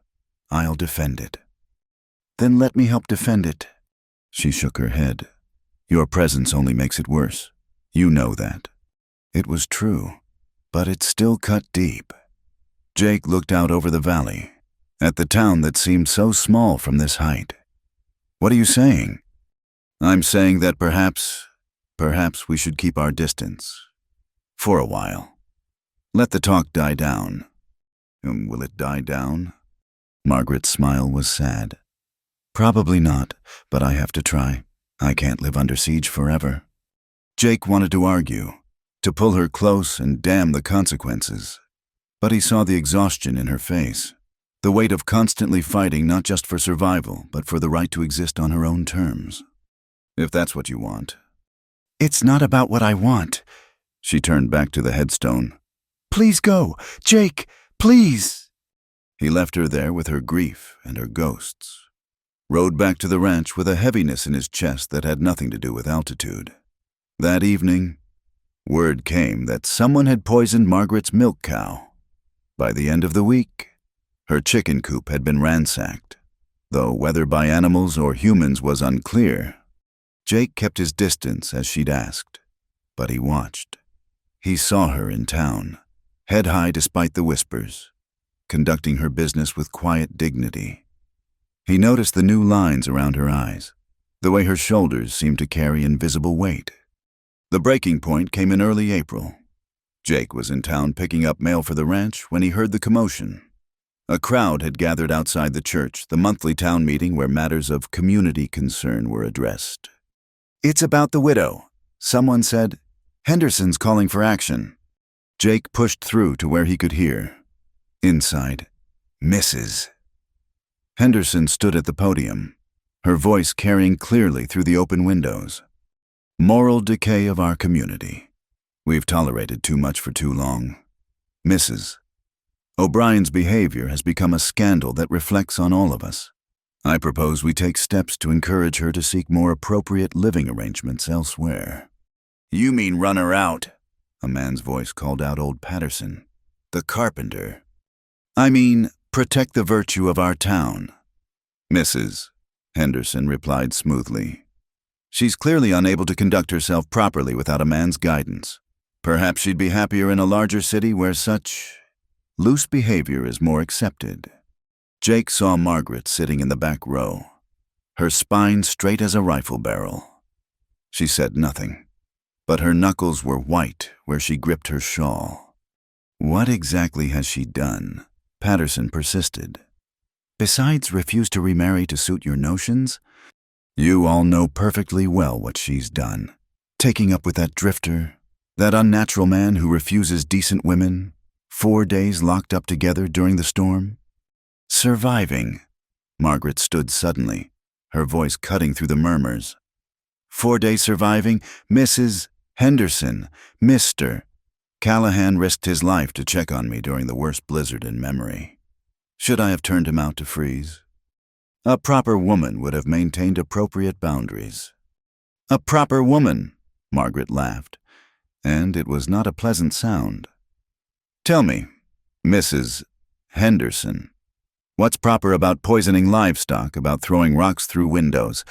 [SPEAKER 1] I'll defend it. Then let me help defend it. She shook her head. Your presence only makes it worse. You know that. It was true, but it still cut deep. Jake looked out over the valley, at the town that seemed so small from this height. What are you saying? I'm saying that perhaps we should keep our distance. For a while. Let the talk die down. Will it die down? Margaret's smile was sad. Probably not, but I have to try. I can't live under siege forever. Jake wanted to argue, to pull her close and damn the consequences. But he saw the exhaustion in her face, the weight of constantly fighting not just for survival, but for the right to exist on her own terms. If that's what you want. It's not about what I want. She turned back to the headstone. Please go, Jake, please. He left her there with her grief and her ghosts. Rode back to the ranch with a heaviness in his chest that had nothing to do with altitude. That evening, word came that someone had poisoned Margaret's milk cow. By the end of the week, her chicken coop had been ransacked, though whether by animals or humans was unclear. Jake kept his distance as she'd asked, but he watched. He saw her in town, head high despite the whispers, conducting her business with quiet dignity. He noticed the new lines around her eyes, the way her shoulders seemed to carry invisible weight. The breaking point came in early April. Jake was in town picking up mail for the ranch when he heard the commotion. A crowd had gathered outside the church, the monthly town meeting where matters of community concern were addressed. It's about the widow, someone said. Henderson's calling for action. Jake pushed through to where he could hear. Inside, Mrs. Henderson stood at the podium, her voice carrying clearly through the open windows. Moral decay of our community. We've tolerated too much for too long. Mrs. O'Brien's behavior has become a scandal that reflects on all of us. I propose we take steps to encourage her to seek more appropriate living arrangements elsewhere. You mean run her out? A man's voice called out old Patterson, the carpenter. I mean, protect the virtue of our town. Mrs. Henderson replied smoothly. She's clearly unable to conduct herself properly without a man's guidance. Perhaps she'd be happier in a larger city where such loose behavior is more accepted. Jake saw Margaret sitting in the back row, her spine straight as a rifle barrel. She said nothing, but her knuckles were white where she gripped her shawl. What exactly has she done? Patterson persisted. Besides refuse to remarry to suit your notions? You all know perfectly well what she's done. Taking up with that drifter, that unnatural man who refuses decent women, 4 days locked up together during the storm. Surviving. Margaret stood suddenly, her voice cutting through the murmurs. 4 days surviving, Mrs. Henderson, Mr. Callahan risked his life to check on me during the worst blizzard in memory. Should I have turned him out to freeze? A proper woman would have maintained appropriate boundaries. A proper woman, Margaret laughed, and it was not a pleasant sound. Tell me, Mrs. Henderson, What's proper about poisoning livestock, about throwing rocks through windows,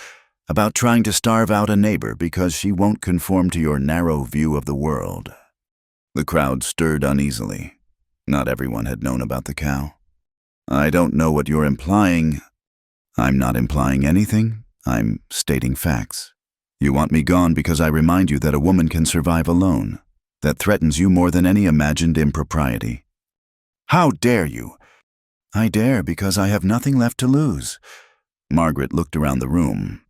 [SPEAKER 1] about trying to starve out a neighbor because she won't conform to your narrow view of the world? The crowd stirred uneasily. Not everyone had known about the cow. I don't know what you're implying. I'm not implying anything. I'm stating facts. You want me gone because I remind you that a woman can survive alone. That threatens you more than any imagined impropriety. How dare you? I dare because I have nothing left to lose. Margaret looked around the room.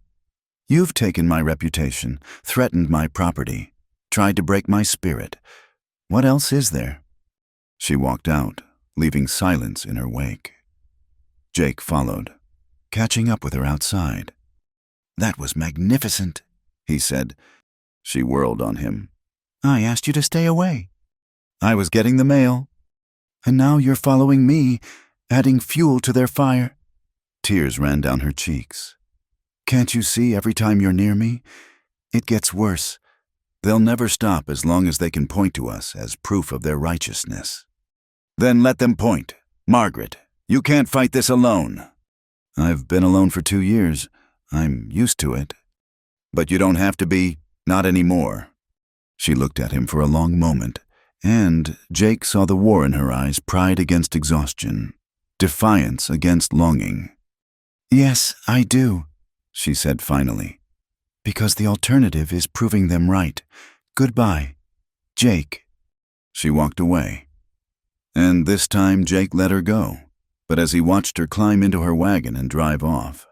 [SPEAKER 1] You've taken my reputation, threatened my property, tried to break my spirit. What else is there? She walked out, leaving silence in her wake. Jake followed, catching up with her outside. That was magnificent, he said. She whirled on him. I asked you to stay away. I was getting the mail. And now you're following me, adding fuel to their fire. Tears ran down her cheeks. Can't you see every time you're near me? It gets worse. They'll never stop as long as they can point to us as proof of their righteousness. Then let them point. Margaret, you can't fight this alone. I've been alone for 2 years. I'm used to it. But you don't have to be, not anymore. She looked at him for a long moment, and Jake saw the war in her eyes, pride against exhaustion, defiance against longing. Yes, I do, she said finally, because the alternative is proving them right. Goodbye, Jake. She walked away. And this time Jake let her go, but as he watched her climb into her wagon and drive off,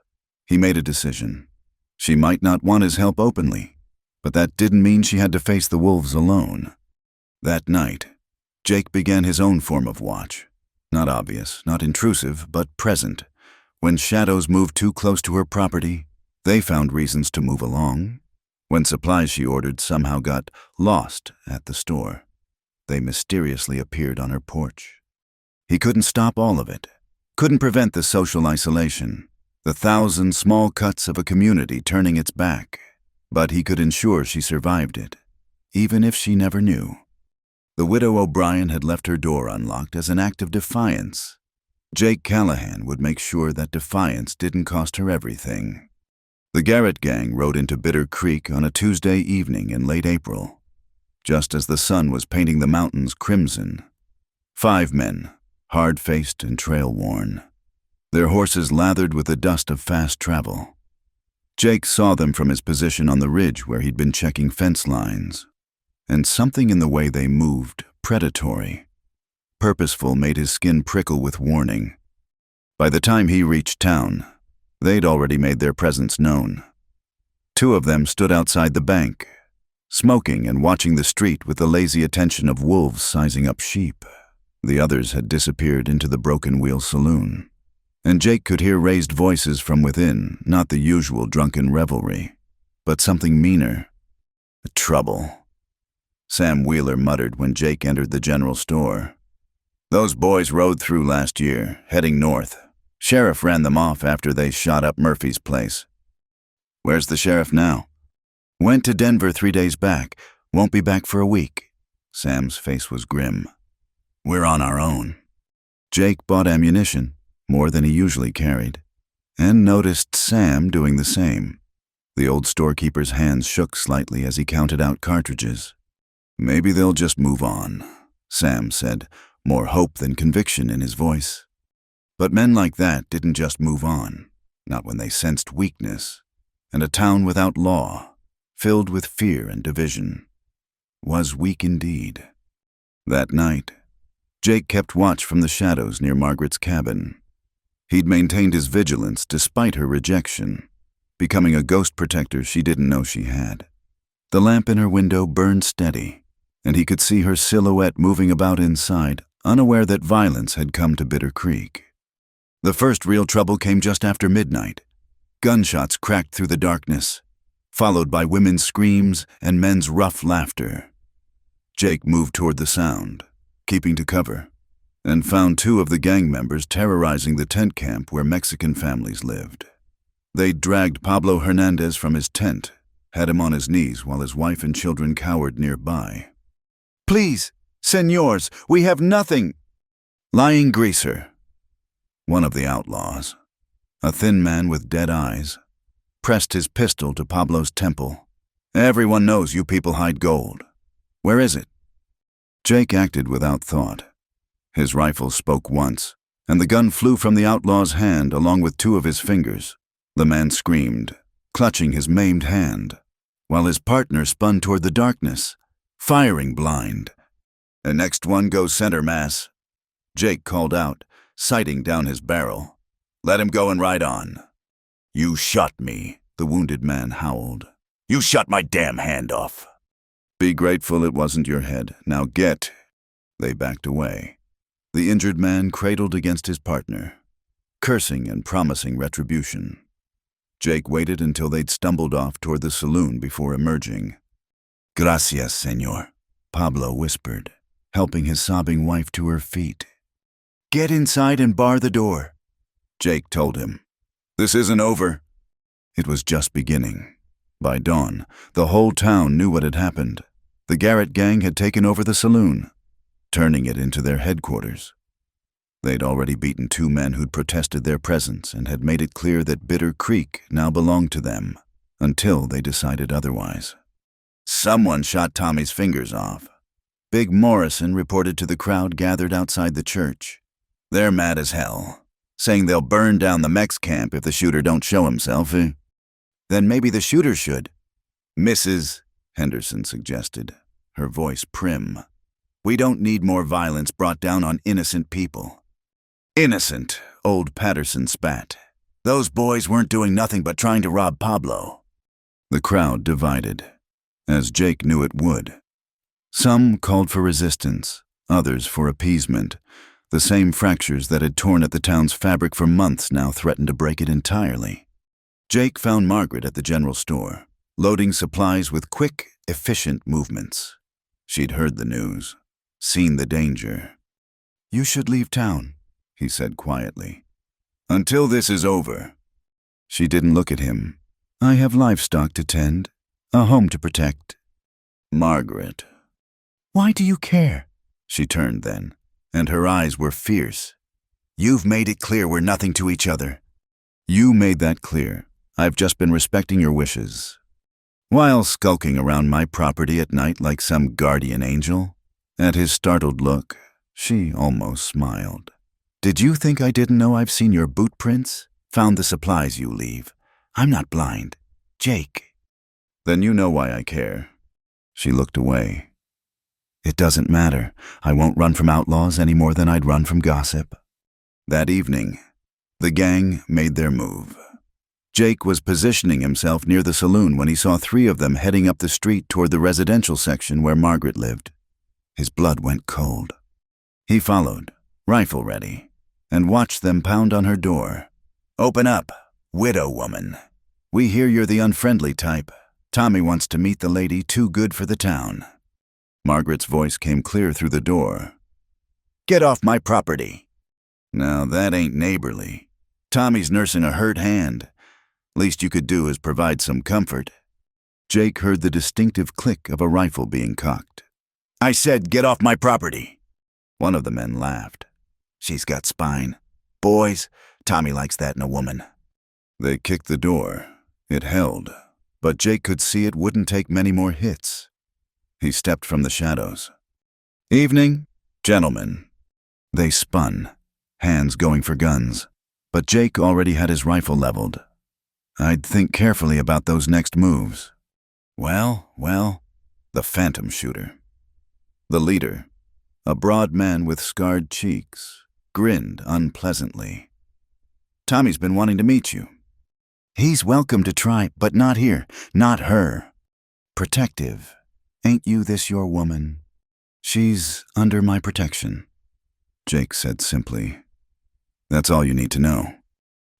[SPEAKER 1] he made a decision. She might not want his help openly, but that didn't mean she had to face the wolves alone. That night, Jake began his own form of watch. Not obvious, not intrusive, but present. When shadows moved too close to her property, they found reasons to move along. When supplies she ordered somehow got lost at the store, they mysteriously appeared on her porch. He couldn't stop all of it, couldn't prevent the social isolation, the 1,000 small cuts of a community turning its back, but he could ensure she survived it, even if she never knew. The widow O'Brien had left her door unlocked as an act of defiance. Jake Callahan would make sure that defiance didn't cost her everything. The Garrett gang rode into Bitter Creek on a Tuesday evening in late April, just as the sun was painting the mountains crimson. 5 men, hard-faced and trail-worn, their horses lathered with the dust of fast travel. Jake saw them from his position on the ridge where he'd been checking fence lines. And something in the way they moved, predatory, purposeful, made his skin prickle with warning. By the time he reached town, they'd already made their presence known. 2 of them stood outside the bank, smoking and watching the street with the lazy attention of wolves sizing up sheep. The others had disappeared into the Broken Wheel Saloon, and Jake could hear raised voices from within, not the usual drunken revelry, but something meaner. Trouble. Sam Wheeler muttered when Jake entered the general store. Those boys rode through last year, heading north. Sheriff ran them off after they shot up Murphy's place. Where's the sheriff now? Went to Denver 3 days back. Won't be back for a week. Sam's face was grim. We're on our own. Jake bought ammunition, more than he usually carried, and noticed Sam doing the same. The old storekeeper's hands shook slightly as he counted out cartridges. Maybe they'll just move on, Sam said, more hope than conviction in his voice. But men like that didn't just move on, not when they sensed weakness, and a town without law, filled with fear and division, was weak indeed. That night, Jake kept watch from the shadows near Margaret's cabin. He'd maintained his vigilance despite her rejection, becoming a ghost protector she didn't know she had. The lamp in her window burned steady, and he could see her silhouette moving about inside, unaware that violence had come to Bitter Creek. The first real trouble came just after midnight. Gunshots cracked through the darkness, followed by women's screams and men's rough laughter. Jake moved toward the sound, keeping to cover, and found 2 of the gang members terrorizing the tent camp where Mexican families lived. They'd dragged Pablo Hernandez from his tent, had him on his knees while his wife and children cowered nearby. Please, senors, we have nothing. Lying greaser. One of the outlaws, a thin man with dead eyes, pressed his pistol to Pablo's temple. "Everyone knows you people hide gold. Where is it?" Jake acted without thought. His rifle spoke once, and the gun flew from the outlaw's hand along with two of his fingers. The man screamed, clutching his maimed hand, while his partner spun toward the darkness, firing blind. "The next one goes center mass," Jake called out, sighting down his barrel. "Let him go and ride on." "You shot me," the wounded man howled. "You shot my damn hand off." "Be grateful it wasn't your head. Now get." They backed away. The injured man cradled against his partner, cursing and promising retribution. Jake waited until they'd stumbled off toward the saloon before emerging. "Gracias, señor," Pablo whispered, helping his sobbing wife to her feet. "Get inside and bar the door," Jake told him. "This isn't over." It was just beginning. By dawn, the whole town knew what had happened. The Garrett gang had taken over the saloon, turning it into their headquarters. They'd already beaten two men who'd protested their presence and had made it clear that Bitter Creek now belonged to them, until they decided otherwise. Someone shot Tommy's fingers off. Big Morrison reported to the crowd gathered outside the church. "They're mad as hell, saying they'll burn down the Mex camp if the shooter don't show himself, eh?" "Then maybe the shooter should." "Mrs. Henderson suggested, her voice prim. "We don't need more violence brought down on innocent people." "Innocent," old Patterson spat. "Those boys weren't doing nothing but trying to rob Pablo." The crowd divided, as Jake knew it would. Some called for resistance, others for appeasement. The same fractures that had torn at the town's fabric for months now threatened to break it entirely. Jake found Margaret at the general store, loading supplies with quick, efficient movements. She'd heard the news, seen the danger. "You should leave town," he said quietly. "Until this is over." She didn't look at him. "I have livestock to tend, a home to protect." "Margaret." "Why do you care?" She turned then, and her eyes were fierce. "You've made it clear we're nothing to each other." "You made that clear. I've just been respecting your wishes." While skulking around my property at night like some guardian angel, at his startled look, she almost smiled. "Did you think I didn't know I've seen your boot prints? Found the supplies you leave. I'm not blind. Jake." "Then you know why I care." She looked away. "It doesn't matter. I won't run from outlaws any more than I'd run from gossip." That evening, the gang made their move. Jake was positioning himself near the saloon when he saw three of them heading up the street toward the residential section where Margaret lived. His blood went cold. He followed, rifle ready, and watched them pound on her door. "Open up, widow woman. We hear you're the unfriendly type. Tommy wants to meet the lady too good for the town." Margaret's voice came clear through the door. "Get off my property." "Now that ain't neighborly. Tommy's nursing a hurt hand. Least you could do is provide some comfort." Jake heard the distinctive click of a rifle being cocked. "I said get off my property." One of the men laughed. "She's got spine. Boys, Tommy likes that in a woman." They kicked the door. It held, but Jake could see it wouldn't take many more hits. He stepped from the shadows. "Evening, gentlemen." They spun, hands going for guns, but Jake already had his rifle leveled. "I'd think carefully about those next moves." Well, the phantom shooter. The leader, a broad man with scarred cheeks, grinned unpleasantly. "Tommy's been wanting to meet you." "He's welcome to try, but not here, not her. Protective. Ain't you this your woman?" "She's under my protection," Jake said simply. "That's all you need to know."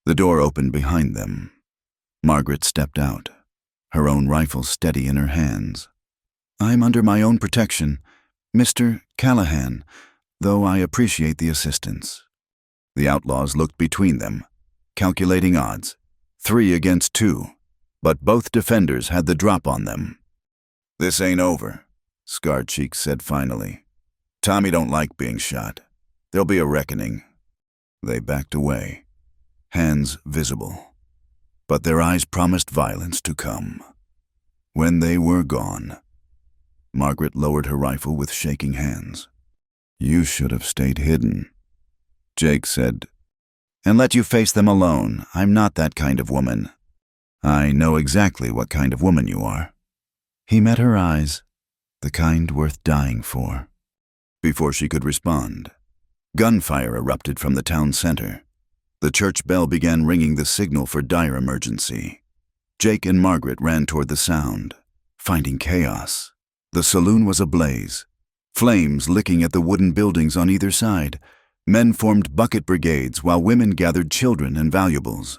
[SPEAKER 1] The door opened behind them. Margaret stepped out, her own rifle steady in her hands. "I'm under my own protection, Mr. Callahan, though I appreciate the assistance." The outlaws looked between them, calculating odds, 3 against 2, but both defenders had the drop on them. "This ain't over," Scarred Cheeks said finally. "Tommy don't like being shot. There'll be a reckoning." They backed away, hands visible, but their eyes promised violence to come. When they were gone, Margaret lowered her rifle with shaking hands. "You should have stayed hidden," Jake said. "And let you face them alone. I'm not that kind of woman." "I know exactly what kind of woman you are." He met her eyes, the kind worth dying for. Before she could respond, gunfire erupted from the town center. The church bell began ringing the signal for dire emergency. Jake and Margaret ran toward the sound, finding chaos. The saloon was ablaze, flames licking at the wooden buildings on either side. Men formed bucket brigades while women gathered children and valuables.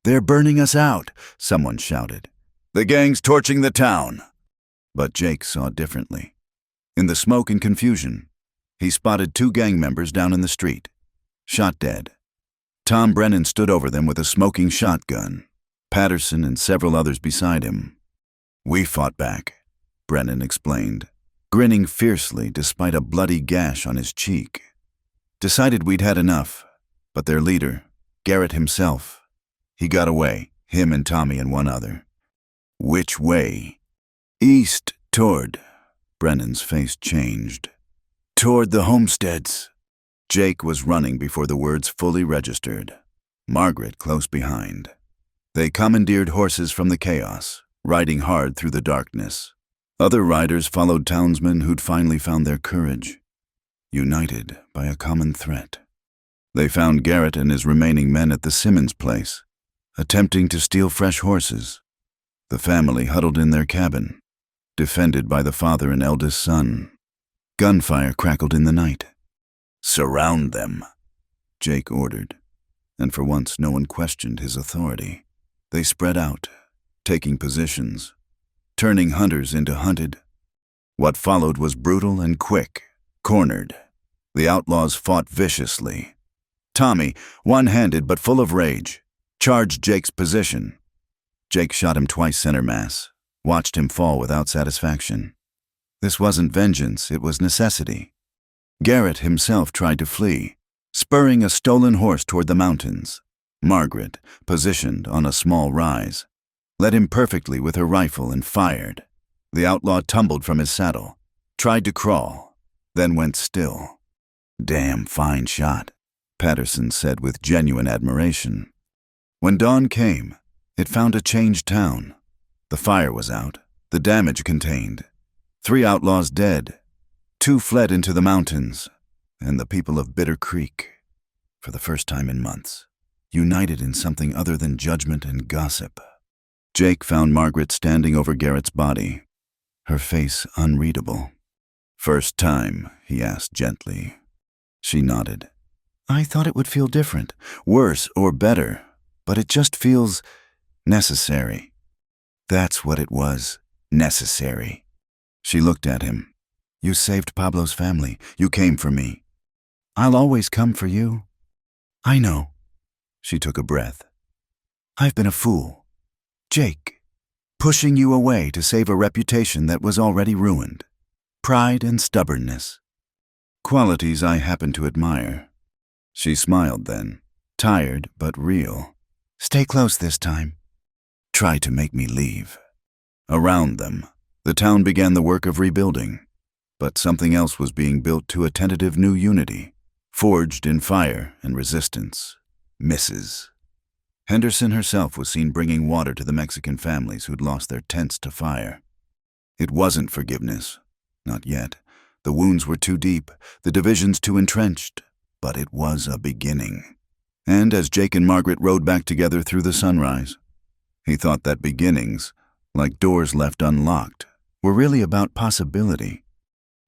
[SPEAKER 1] "They're burning us out," someone shouted. "The gang's torching the town." But Jake saw differently. In the smoke and confusion, he spotted 2 gang members down in the street, shot dead. Tom Brennan stood over them with a smoking shotgun, Patterson and several others beside him. "We fought back," Brennan explained, grinning fiercely despite a bloody gash on his cheek. "Decided we'd had enough, but their leader, Garrett himself, he got away, him and Tommy and one other." "Which way?" "East, toward..." Brennan's face changed. "Toward the homesteads." Jake was running before the words fully registered, Margaret close behind. They commandeered horses from the chaos, riding hard through the darkness. Other riders followed townsmen who'd finally found their courage, united by a common threat. They found Garrett and his remaining men at the Simmons place, attempting to steal fresh horses. The family huddled in their cabin, defended by the father and eldest son. Gunfire crackled in the night. "Surround them," Jake ordered, and for once no one questioned his authority. They spread out, taking positions, turning hunters into hunted. What followed was brutal and quick, cornered. The outlaws fought viciously. Tommy, one-handed but full of rage, charged Jake's position. Jake shot him twice center mass, watched him fall without satisfaction. This wasn't vengeance, it was necessity. Garrett himself tried to flee, spurring a stolen horse toward the mountains. Margaret, positioned on a small rise, led him perfectly with her rifle and fired. The outlaw tumbled from his saddle, tried to crawl, then went still. "Damn fine shot," Patterson said with genuine admiration. When dawn came, it found a changed town. The fire was out, the damage contained. 3 outlaws dead, 2 fled into the mountains, and the people of Bitter Creek, for the first time in months, united in something other than judgment and gossip. Jake found Margaret standing over Garrett's body, her face unreadable. "First time?" he asked gently. She nodded. "I thought it would feel different, worse or better, but it just feels necessary." That's what it was, necessary. She looked at him. "You saved Pablo's family. You came for me. I'll always come for you." "I know." She took a breath. "I've been a fool. Jake, pushing you away to save a reputation that was already ruined. Pride and stubbornness. Qualities I happen to admire." She smiled then, tired but real. "Stay close this time. Try to make me leave." Around them, the town began the work of rebuilding, but something else was being built to a tentative new unity, forged in fire and resistance. Mrs. Henderson herself was seen bringing water to the Mexican families who'd lost their tents to fire. It wasn't forgiveness. Not yet. The wounds were too deep, the divisions too entrenched, but it was a beginning. And as Jake and Margaret rode back together through the sunrise, he thought that beginnings, like doors left unlocked, were really about possibility.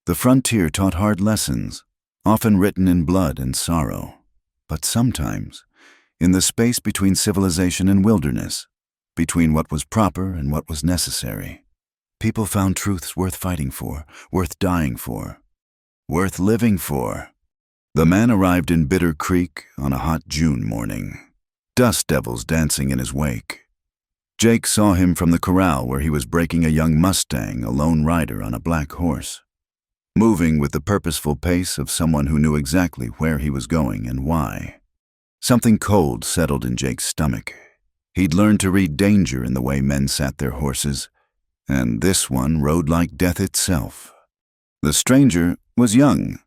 [SPEAKER 1] The frontier taught hard lessons, often written in blood and sorrow, but sometimes in the space between civilization and wilderness, between what was proper and what was necessary, people found truths worth fighting for, worth dying for, worth living for. The man arrived in Bitter Creek on a hot June morning, dust devils dancing in his wake. Jake saw him from the corral where he was breaking a young Mustang, a lone rider on a black horse. moving with the purposeful pace of someone who knew exactly where he was going and why. Something cold settled in Jake's stomach. He'd learned to read danger in the way men sat their horses, and this one rode like death itself. The stranger was young,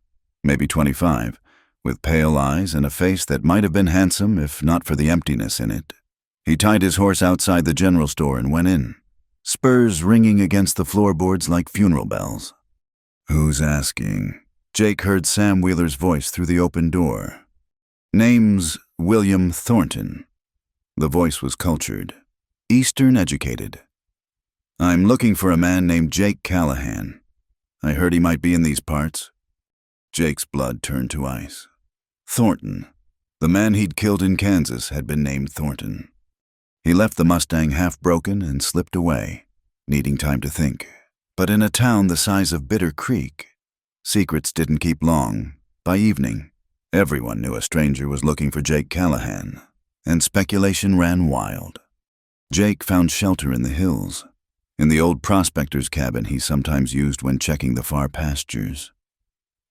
[SPEAKER 1] maybe 25, with pale eyes and a face that might have been handsome if not for the emptiness in it. He tied his horse outside the general store and went in, spurs ringing against the floorboards like funeral bells. "Who's asking?" Jake heard Sam Wheeler's voice through the open door. "Name's William Thornton." The voice was cultured, Eastern educated. "I'm looking for a man named Jake Callahan. I heard he might be in these parts." Jake's blood turned to ice. Thornton, the man he'd killed in Kansas, had been named Thornton. He left the Mustang half-broken and slipped away, needing time to think. But in a town the size of Bitter Creek, secrets didn't keep long. By evening, everyone knew a stranger was looking for Jake Callahan, and speculation ran wild. Jake found shelter in the hills, in the old prospector's cabin he sometimes used when checking the far pastures.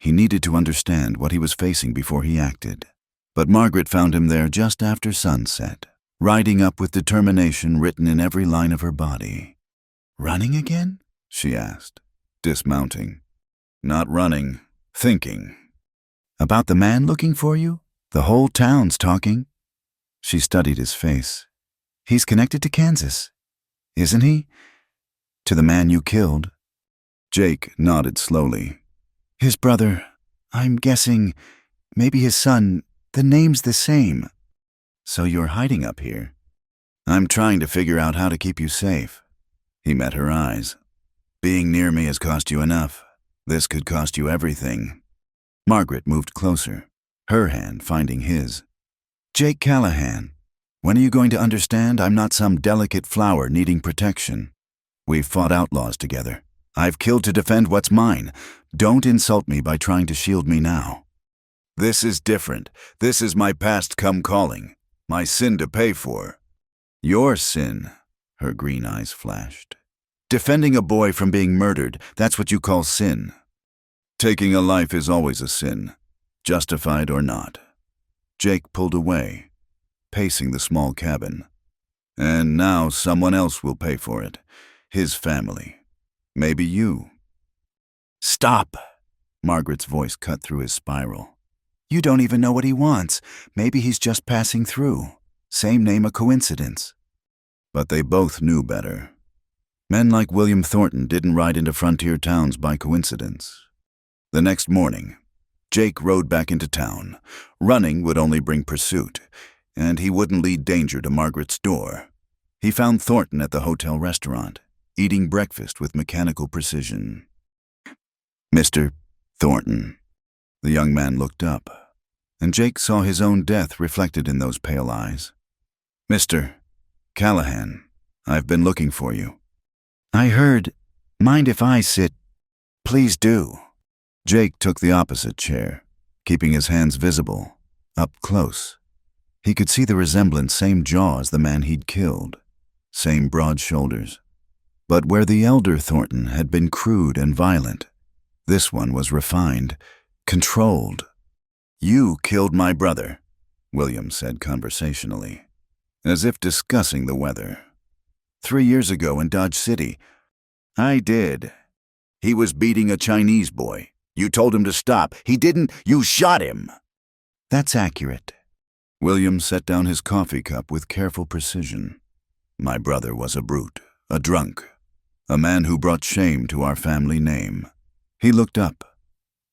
[SPEAKER 1] He needed to understand what he was facing before he acted. But Margaret found him there just after sunset, riding up with determination written in every line of her body. "Running again?" she asked, dismounting. "Not running, thinking." "About the man looking for you? The whole town's talking." She studied his face. "He's connected to Kansas, isn't he? To the man you killed?" Jake nodded slowly. "His brother, I'm guessing, maybe his son, the name's the same." "So you're hiding up here?" "I'm trying to figure out how to keep you safe." He met her eyes. "Being near me has cost you enough. This could cost you everything." Margaret moved closer, her hand finding his. "Jake Callahan, when are you going to understand I'm not some delicate flower needing protection? We've fought outlaws together. I've killed to defend what's mine. Don't insult me by trying to shield me now." "This is different. This is my past come calling. My sin to pay for." "Your sin," her green eyes flashed. "Defending a boy from being murdered, that's what you call sin." "Taking a life is always a sin, justified or not." Jake pulled away, pacing the small cabin. "And now someone else will pay for it. His family. Maybe you." "Stop!" Margaret's voice cut through his spiral. "You don't even know what he wants. Maybe he's just passing through. Same name, a coincidence." But they both knew better. Men like William Thornton didn't ride into frontier towns by coincidence. The next morning, Jake rode back into town. Running would only bring pursuit, and he wouldn't lead danger to Margaret's door. He found Thornton at the hotel restaurant, eating breakfast with mechanical precision. "Mr. Thornton." The young man looked up, and Jake saw his own death reflected in those pale eyes. "Mr. Callahan, I've been looking for you." "I heard. Mind if I sit?" "Please do." Jake took the opposite chair, keeping his hands visible, up close. He could see the resemblance, same jaw as the man he'd killed, same broad shoulders. But where the elder Thornton had been crude and violent, this one was refined, controlled. "You killed my brother," William said conversationally, as if discussing the weather. 3 years ago in Dodge City." "I did. He was beating a Chinese boy. You told him to stop. He didn't. You shot him." "That's accurate." William set down his coffee cup with careful precision. "My brother was a brute, a drunk, a man who brought shame to our family name." He looked up.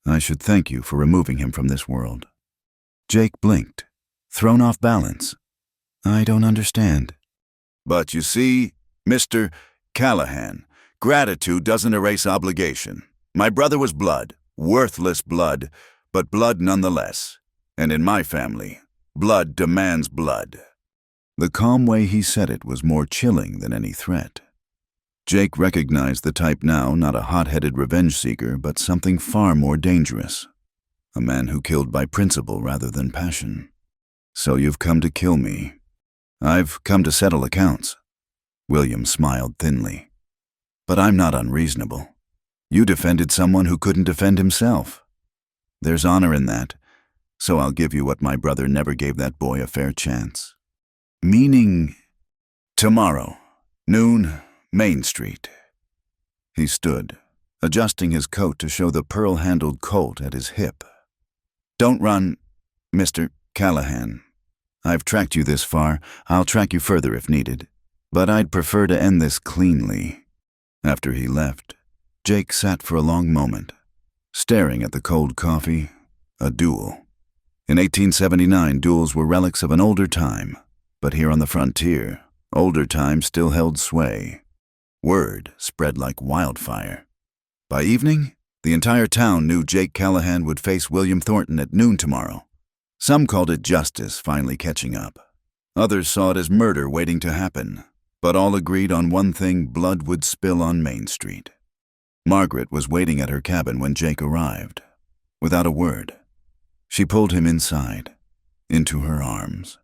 [SPEAKER 1] "I should thank you for removing him from this world." Jake blinked, thrown off balance. "I don't understand." "But you see, Mr. Callahan, gratitude doesn't erase obligation. My brother was blood, worthless blood, but blood nonetheless. And in my family, blood demands blood." The calm way he said it was more chilling than any threat. Jake recognized the type now, not a hot-headed revenge seeker, but something far more dangerous. A man who killed by principle rather than passion. "So you've come to kill me." "I've come to settle accounts." William smiled thinly. "But I'm not unreasonable. You defended someone who couldn't defend himself. There's honor in that, so I'll give you what my brother never gave that boy a fair chance. Meaning, tomorrow, noon, Main Street. He stood, adjusting his coat to show the pearl-handled Colt at his hip. Don't run, Mr. Callahan. I've tracked you this far. I'll track you further if needed. But I'd prefer to end this cleanly. After he left, Jake sat for a long moment, staring at the cold coffee, a duel. In 1879, duels were relics of an older time, but here on the frontier, older times still held sway. Word spread like wildfire. By evening, the entire town knew Jake Callahan would face William Thornton at noon tomorrow. Some called it justice finally catching up. Others saw it as murder waiting to happen, but all agreed on one thing: blood would spill on Main Street. Margaret was waiting at her cabin when Jake arrived. Without a word, she pulled him inside, into her arms.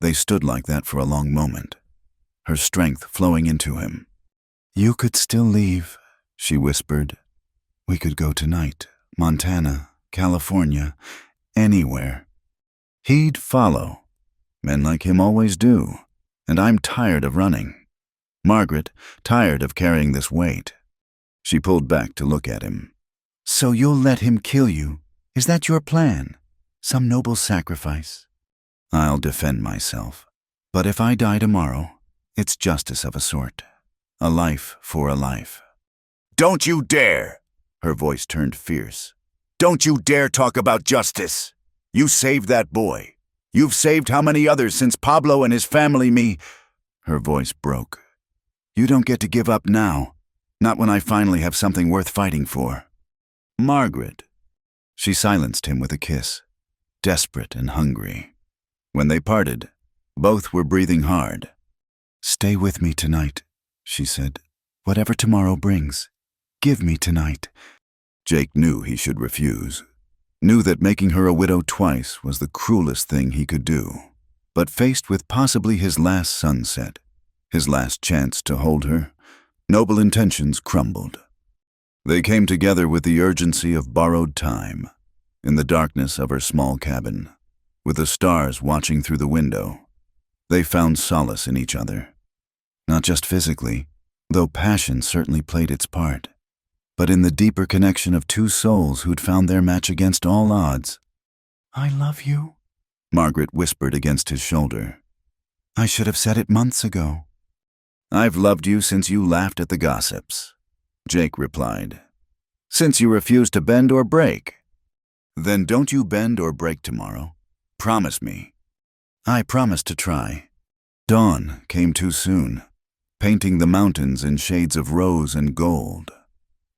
[SPEAKER 1] They stood like that for a long moment, her strength flowing into him. "You could still leave," she whispered. "We could go tonight, Montana, California, anywhere." He'd follow. Men like him always do. And I'm tired of running. Margaret, tired of carrying this weight. She pulled back to look at him. "So you'll let him kill you? Is that your plan? Some noble sacrifice?" "I'll defend myself. But if I die tomorrow, it's justice of a sort. A life for a life." "Don't you dare!" Her voice turned fierce. "Don't you dare talk about justice! You saved that boy. You've saved how many others since Pablo and his family me—" Her voice broke. "You don't get to give up now. Not when I finally have something worth fighting for." "Margaret." She silenced him with a kiss, desperate and hungry. When they parted, both were breathing hard. "Stay with me tonight," she said. "Whatever tomorrow brings, give me tonight." Jake knew he should refuse. Knew that making her a widow twice was the cruelest thing he could do. But faced with possibly his last sunset, his last chance to hold her, noble intentions crumbled. They came together with the urgency of borrowed time, in the darkness of her small cabin, with the stars watching through the window. They found solace in each other. Not just physically, though passion certainly played its part, but in the deeper connection of two souls who'd found their match against all odds. "I love you," Margaret whispered against his shoulder. "I should have said it months ago." "I've loved you since you laughed at the gossips," Jake replied. "Since you refused to bend or break." "Then don't you bend or break tomorrow. Promise me." "I promise to try." Dawn came too soon, painting the mountains in shades of rose and gold.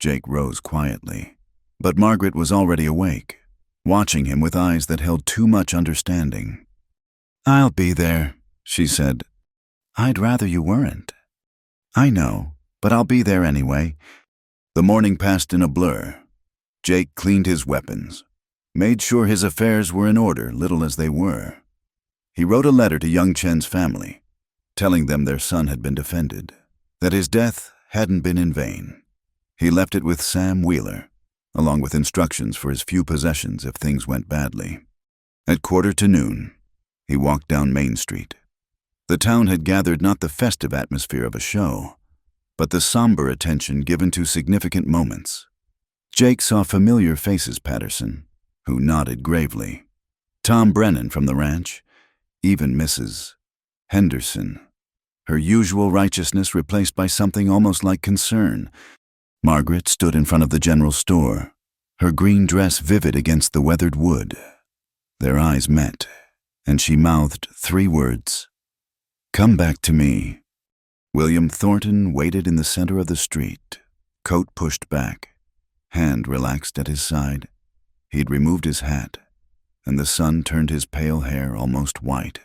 [SPEAKER 1] Jake rose quietly, but Margaret was already awake, watching him with eyes that held too much understanding. "I'll be there," she said. "I'd rather you weren't." "I know, but I'll be there anyway." The morning passed in a blur. Jake cleaned his weapons, made sure his affairs were in order, little as they were. He wrote a letter to young Chen's family, telling them their son had been defended, that his death hadn't been in vain. He left it with Sam Wheeler, along with instructions for his few possessions if things went badly. At 1:45, he walked down Main Street. The town had gathered not the festive atmosphere of a show, but the somber attention given to significant moments. Jake saw familiar faces Patterson, who nodded gravely. Tom Brennan from the ranch, even Mrs. Henderson. Her usual righteousness replaced by something almost like concern. Margaret stood in front of the general store, her green dress vivid against the weathered wood. Their eyes met, and she mouthed 3 words. "Come back to me." William Thornton waited in the center of the street, coat pushed back, hand relaxed at his side. He'd removed his hat, and the sun turned his pale hair almost white.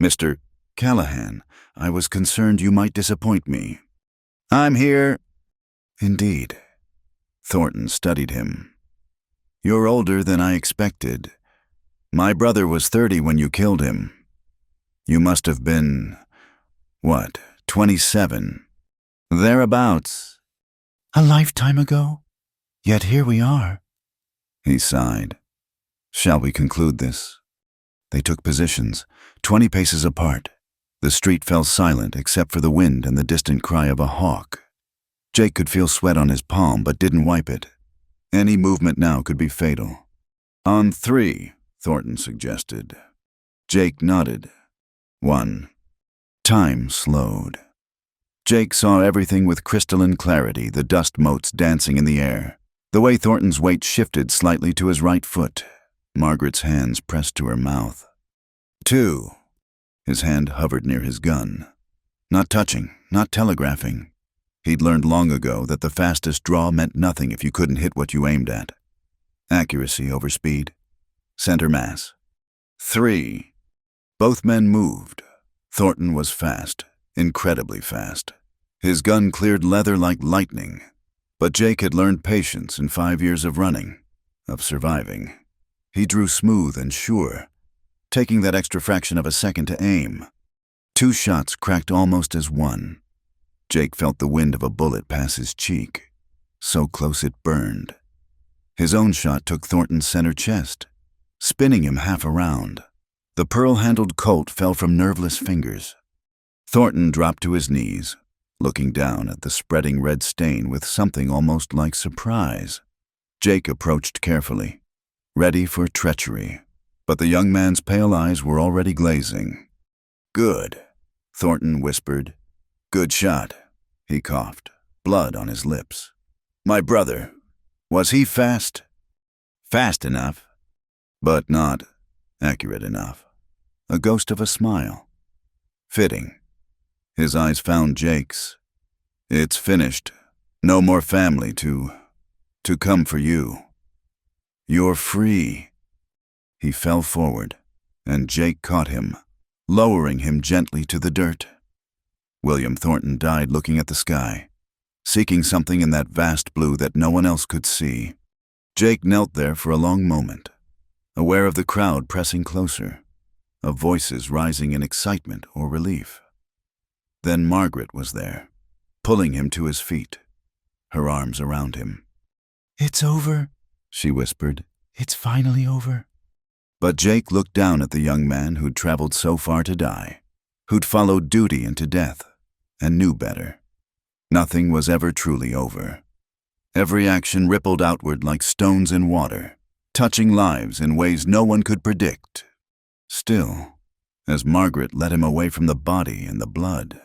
[SPEAKER 1] "Mr. Callahan, I was concerned you might disappoint me." "I'm here." "Indeed." Thornton studied him. "You're older than I expected. My brother was 30 when you killed him. You must have been, 27? "Thereabouts." A lifetime ago? Yet here we are. He sighed. Shall we conclude this? They took positions, 20 paces apart. The street fell silent except for the wind and the distant cry of a hawk. Jake could feel sweat on his palm but didn't wipe it. Any movement now could be fatal. On 3, Thornton suggested. Jake nodded. 1. Time slowed. Jake saw everything with crystalline clarity, the dust motes dancing in the air. The way Thornton's weight shifted slightly to his right foot. Margaret's hands pressed to her mouth. 2. His hand hovered near his gun. Not touching, not telegraphing. He'd learned long ago that the fastest draw meant nothing if you couldn't hit what you aimed at. Accuracy over speed. Center mass. 3. Both men moved. Thornton was fast, incredibly fast. His gun cleared leather like lightning. But Jake had learned patience in 5 years of running, of surviving. He drew smooth and sure, taking that extra fraction of a second to aim. 2 shots cracked almost as one. Jake felt the wind of a bullet pass his cheek, so close it burned. His own shot took Thornton's center chest, spinning him half around. The pearl-handled Colt fell from nerveless fingers. Thornton dropped to his knees, looking down at the spreading red stain with something almost like surprise. Jake approached carefully, ready for treachery, but the young man's pale eyes were already glazing. "Good," Thornton whispered. "Good shot," he coughed, blood on his lips. "My brother, was he fast?" "Fast enough, but not accurate enough." A ghost of a smile. Fitting. His eyes found Jake's. "It's finished. No more family to come for you. You're free." He fell forward, and Jake caught him, lowering him gently to the dirt. William Thornton died looking at the sky, seeking something in that vast blue that no one else could see. Jake knelt there for a long moment, aware of the crowd pressing closer, of voices rising in excitement or relief. Then Margaret was there, pulling him to his feet, her arms around him. "It's over," she whispered. "It's finally over." But Jake looked down at the young man who'd traveled so far to die, who'd followed duty into death, and knew better. Nothing was ever truly over. Every action rippled outward like stones in water, touching lives in ways no one could predict. Still, as Margaret led him away from the body and the blood,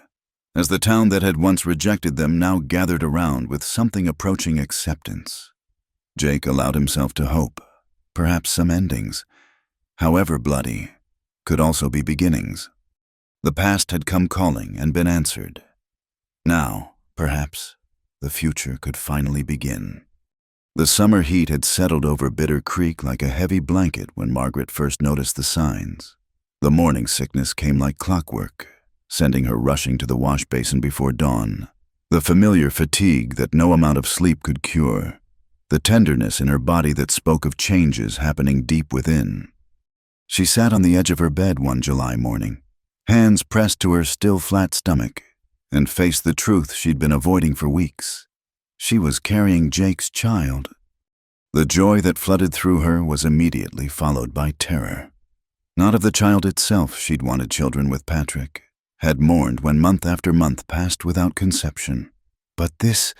[SPEAKER 1] as the town that had once rejected them now gathered around with something approaching acceptance, Jake allowed himself to hope, perhaps some endings, however bloody, could also be beginnings. The past had come calling and been answered. Now, perhaps, the future could finally begin. The summer heat had settled over Bitter Creek like a heavy blanket when Margaret first noticed the signs. The morning sickness came like clockwork, sending her rushing to the wash basin before dawn. The familiar fatigue that no amount of sleep could cure. The tenderness in her body that spoke of changes happening deep within. She sat on the edge of her bed one July morning, hands pressed to her still flat stomach, and faced the truth she'd been avoiding for weeks. She was carrying Jake's child. The joy that flooded through her was immediately followed by terror. Not of the child itself she'd wanted children with Patrick, had mourned when month after month passed without conception. But this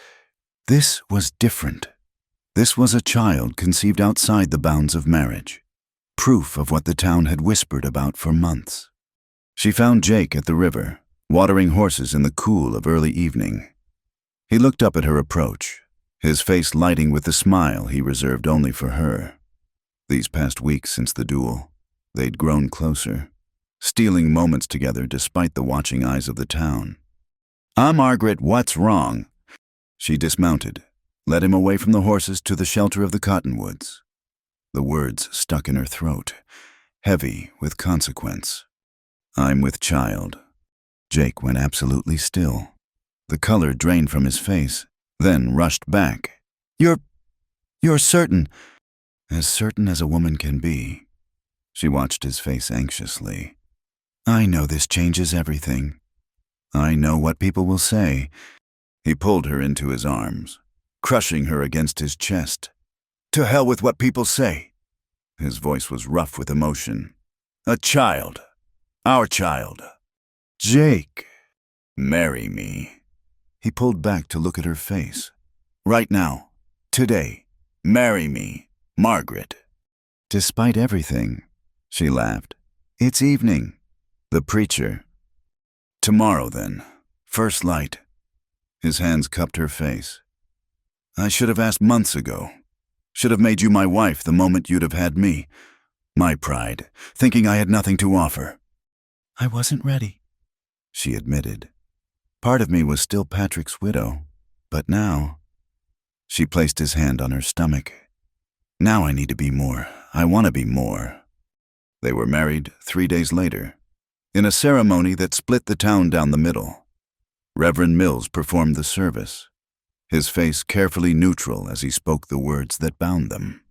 [SPEAKER 1] was different. This was a child conceived outside the bounds of marriage, proof of what the town had whispered about for months. She found Jake at the river, watering horses in the cool of early evening. He looked up at her approach, his face lighting with the smile he reserved only for her. These past weeks since the duel, they'd grown closer, stealing moments together despite the watching eyes of the town. Margaret, what's wrong?" She dismounted, led him away from the horses to the shelter of the cottonwoods. The words stuck in her throat, heavy with consequence. "I'm with child." Jake went absolutely still. The color drained from his face, then rushed back. You're certain?" "As certain as a woman can be." She watched his face anxiously. "I know this changes everything. I know what people will say." He pulled her into his arms, crushing her against his chest. To hell with what people say. His voice was rough with emotion. A child. Our child. Jake. Marry me. He pulled back to look at her face. Right now. Today. Marry me. Margaret. Despite everything, she laughed. It's evening. The preacher. Tomorrow, then. First light. His hands cupped her face. I should have asked months ago. Should have made you my wife the moment you'd have had me. My pride, thinking I had nothing to offer. I wasn't ready, she admitted. Part of me was still Patrick's widow, but now... She placed his hand on her stomach. Now I need to be more. I want to be more. They were married 3 days later, in a ceremony that split the town down the middle. Reverend Mills performed the service, his face carefully neutral as he spoke the words that bound them.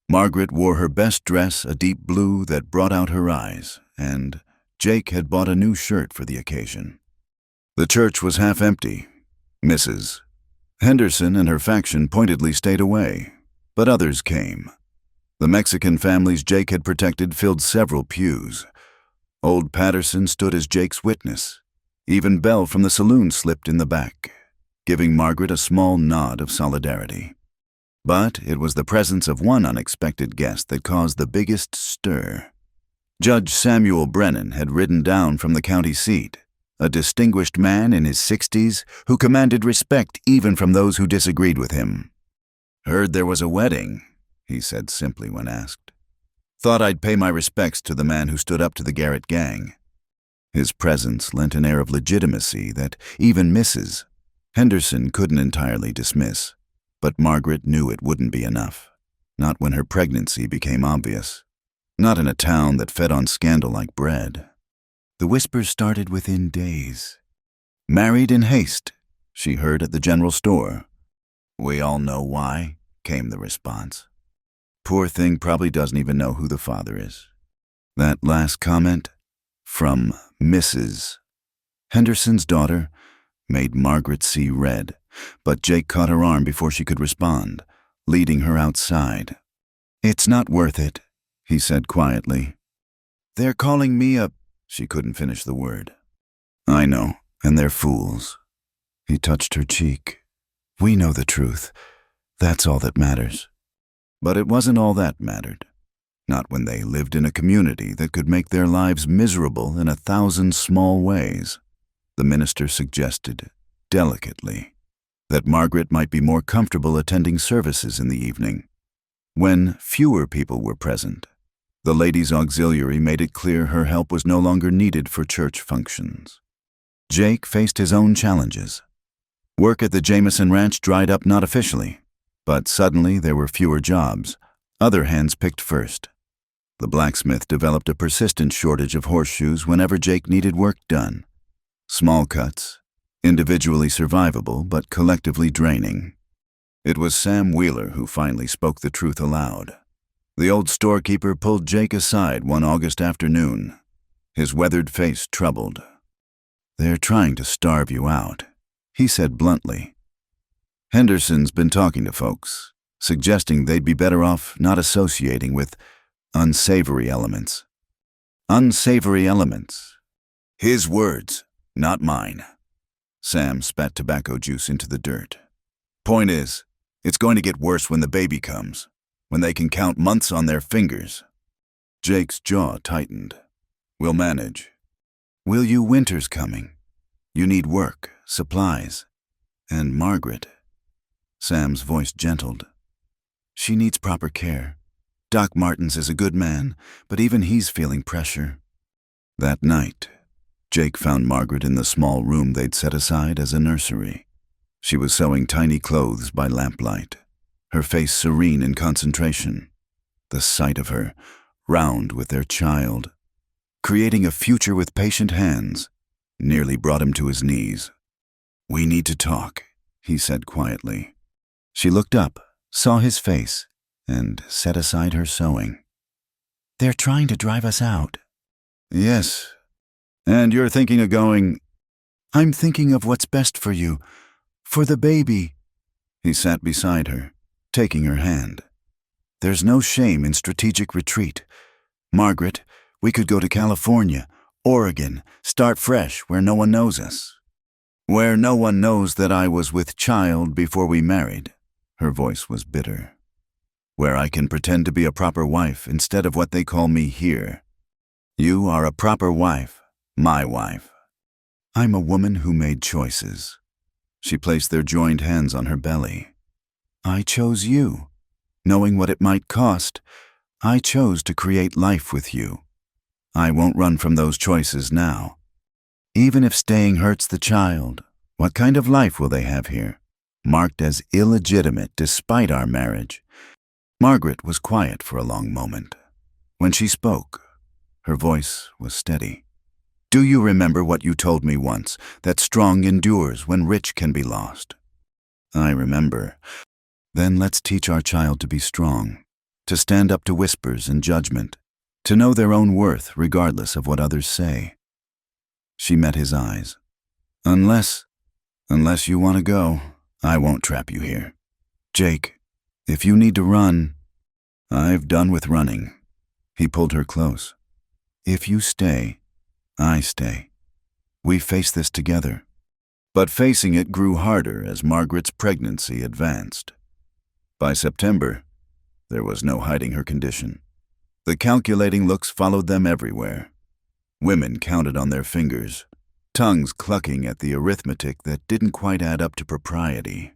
[SPEAKER 1] Margaret wore her best dress, a deep blue that brought out her eyes, and Jake had bought a new shirt for the occasion. The church was half empty. Mrs. Henderson and her faction pointedly stayed away, but others came. The Mexican families Jake had protected filled several pews. Old Patterson stood as Jake's witness. Even Belle from the saloon slipped in the back, giving Margaret a small nod of solidarity. But it was the presence of one unexpected guest that caused the biggest stir. Judge Samuel Brennan had ridden down from the county seat, a distinguished man in his 60s who commanded respect even from those who disagreed with him. Heard there was a wedding, he said simply when asked. Thought I'd pay my respects to the man who stood up to the Garrett gang. His presence lent an air of legitimacy that even Mrs. Henderson couldn't entirely dismiss, but Margaret knew it wouldn't be enough. Not when her pregnancy became obvious. Not in a town that fed on scandal like bread. The whispers started within days. Married in haste, she heard at the general store. We all know why, came the response. Poor thing probably doesn't even know who the father is. That last comment, from Mrs. Henderson's daughter, made Margaret see red, but Jake caught her arm before she could respond, leading her outside. It's not worth it, he said quietly. They're calling me a... She couldn't finish the word. I know, and they're fools. He touched her cheek. We know the truth. That's all that matters. But it wasn't all that mattered. Not when they lived in a community that could make their lives miserable in 1,000 small ways. The minister suggested, delicately, that Margaret might be more comfortable attending services in the evening. When fewer people were present, the ladies' auxiliary made it clear her help was no longer needed for church functions. Jake faced his own challenges. Work at the Jameson Ranch dried up not officially, but suddenly there were fewer jobs. Other hands picked first. The blacksmith developed a persistent shortage of horseshoes whenever Jake needed work done. Small cuts, individually survivable but collectively draining. It was Sam Wheeler who finally spoke the truth aloud. The old storekeeper pulled Jake aside one August afternoon, his weathered face troubled. They're trying to starve you out, he said bluntly. Henderson's been talking to folks, suggesting they'd be better off not associating with unsavory elements. Unsavory elements. His words, not mine. Sam spat tobacco juice into the dirt. Point is, it's going to get worse when the baby comes, when they can count months on their fingers. Jake's jaw tightened. We'll manage. Will you? Winter's coming. You need work, supplies, and Margaret. Sam's voice gentled. She needs proper care. Doc Martins is a good man, but even he's feeling pressure. That night, Jake found Margaret in the small room they'd set aside as a nursery. She was sewing tiny clothes by lamplight, her face serene in concentration. The sight of her, round with their child, creating a future with patient hands, nearly brought him to his knees. We need to talk, he said quietly. She looked up, saw his face, and set aside her sewing. They're trying to drive us out. Yes. And you're thinking of going... I'm thinking of what's best for you, for the baby. He sat beside her, taking her hand. "There's no shame in strategic retreat. Margaret, we could go to California, Oregon, start fresh where no one knows us. Where no one knows that I was with child before we married." Her voice was bitter. "Where I can pretend to be a proper wife instead of what they call me here. You are a proper wife, my wife. I'm a woman who made choices." She placed their joined hands on her belly. "I chose you. Knowing what it might cost, I chose to create life with you. I won't run from those choices now. Even if staying hurts the child, what kind of life will they have here? Marked as illegitimate despite our marriage." Margaret was quiet for a long moment. When she spoke, her voice was steady. "Do you remember what you told me once, that strong endures when rich can be lost?" "I remember." "Then let's teach our child to be strong, to stand up to whispers and judgment, to know their own worth regardless of what others say." She met his eyes. Unless you want to go, I won't trap you here. Jake, if you need to run, I've done with running." He pulled her close. "If you stay, I stay. We face this together." But facing it grew harder as Margaret's pregnancy advanced. By September, there was no hiding her condition. The calculating looks followed them everywhere. Women counted on their fingers, tongues clucking at the arithmetic that didn't quite add up to propriety.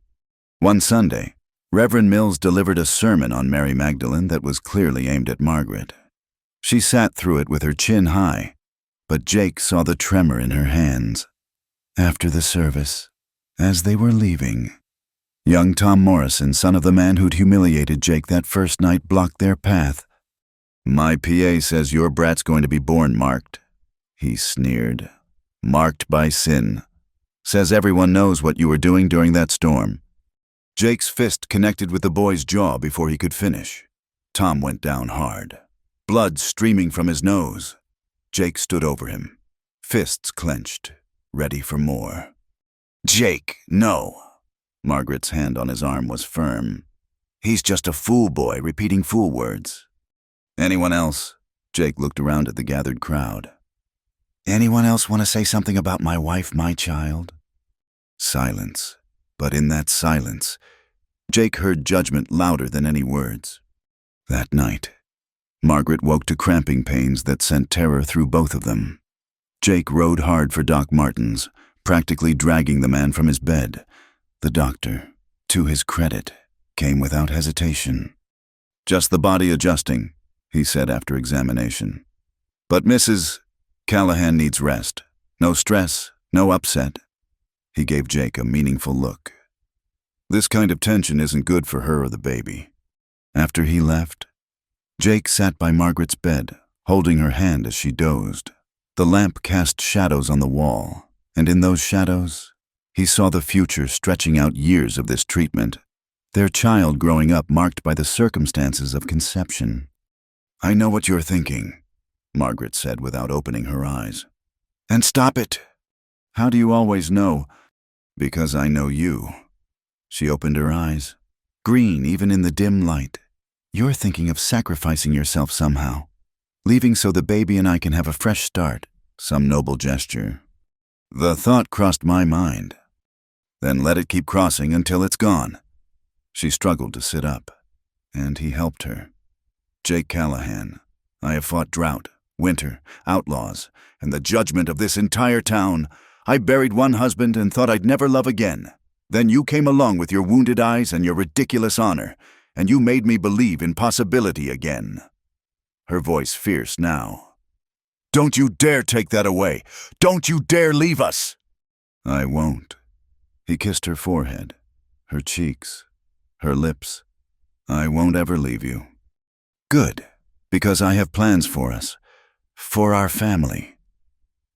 [SPEAKER 1] One Sunday, Reverend Mills delivered a sermon on Mary Magdalene that was clearly aimed at Margaret. She sat through it with her chin high, but Jake saw the tremor in her hands. After the service, as they were leaving, young Tom Morrison, son of the man who'd humiliated Jake that first night, blocked their path. "My PA says your brat's going to be born marked," he sneered. "Marked by sin. Says everyone knows what you were doing during that storm." Jake's fist connected with the boy's jaw before he could finish. Tom went down hard, blood streaming from his nose. Jake stood over him, fists clenched, ready for more. "Jake, no." Margaret's hand on his arm was firm. "He's just a fool boy repeating fool words." "Anyone else?" Jake looked around at the gathered crowd. "Anyone else want to say something about my wife, my child?" Silence. But in that silence, Jake heard judgment louder than any words. That night, Margaret woke to cramping pains that sent terror through both of them. Jake rode hard for Doc Martens, practically dragging the man from his bed. The doctor, to his credit, came without hesitation. "Just the body adjusting," he said after examination. "But Mrs. Callahan needs rest. No stress, no upset." He gave Jake a meaningful look. "This kind of tension isn't good for her or the baby." After he left, Jake sat by Margaret's bed, holding her hand as she dozed. The lamp cast shadows on the wall, and in those shadows, he saw the future stretching out years of this treatment, their child growing up marked by the circumstances of conception. "I know what you're thinking," Margaret said without opening her eyes. "And stop it." "How do you always know?" "Because I know you." She opened her eyes, green even in the dim light. "You're thinking of sacrificing yourself somehow, leaving so the baby and I can have a fresh start, some noble gesture." "The thought crossed my mind." "Then let it keep crossing until it's gone." She struggled to sit up, and he helped her. "Jake Callahan, I have fought drought, winter, outlaws, and the judgment of this entire town. I buried one husband and thought I'd never love again. Then you came along with your wounded eyes and your ridiculous honor, and you made me believe in possibility again." Her voice fierce now. "Don't you dare take that away! Don't you dare leave us!" "I won't." He kissed her forehead, her cheeks, her lips. "I won't ever leave you." "Good, because I have plans for us, for our family."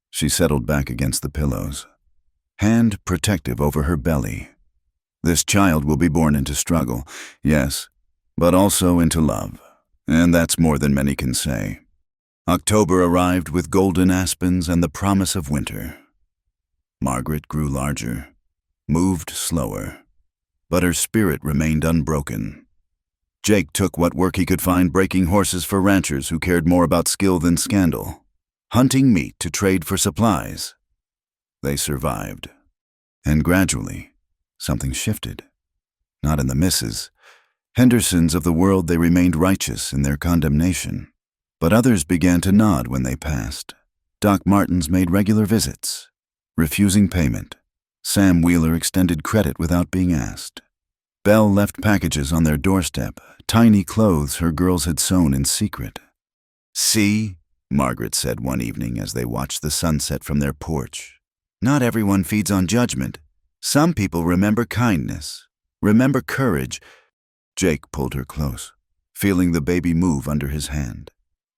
[SPEAKER 1] She settled back against the pillows, hand protective over her belly. "This child will be born into struggle, yes, but also into love, and that's more than many can say." October arrived with golden aspens and the promise of winter. Margaret grew larger, moved slower. but her spirit remained unbroken. Jake took what work he could find breaking horses for ranchers who cared more about skill than scandal, hunting meat to trade for supplies. They survived. And gradually, something shifted. Not in the misses. Hendersons of the world, they remained righteous in their condemnation. But others began to nod when they passed. Doc Martens made regular visits, refusing payment. Sam Wheeler extended credit without being asked. Belle left packages on their doorstep, tiny clothes her girls had sewn in secret. "See," Margaret said one evening as they watched the sunset from their porch. "Not everyone feeds on judgment. Some people remember kindness, remember courage." Jake pulled her close, feeling the baby move under his hand.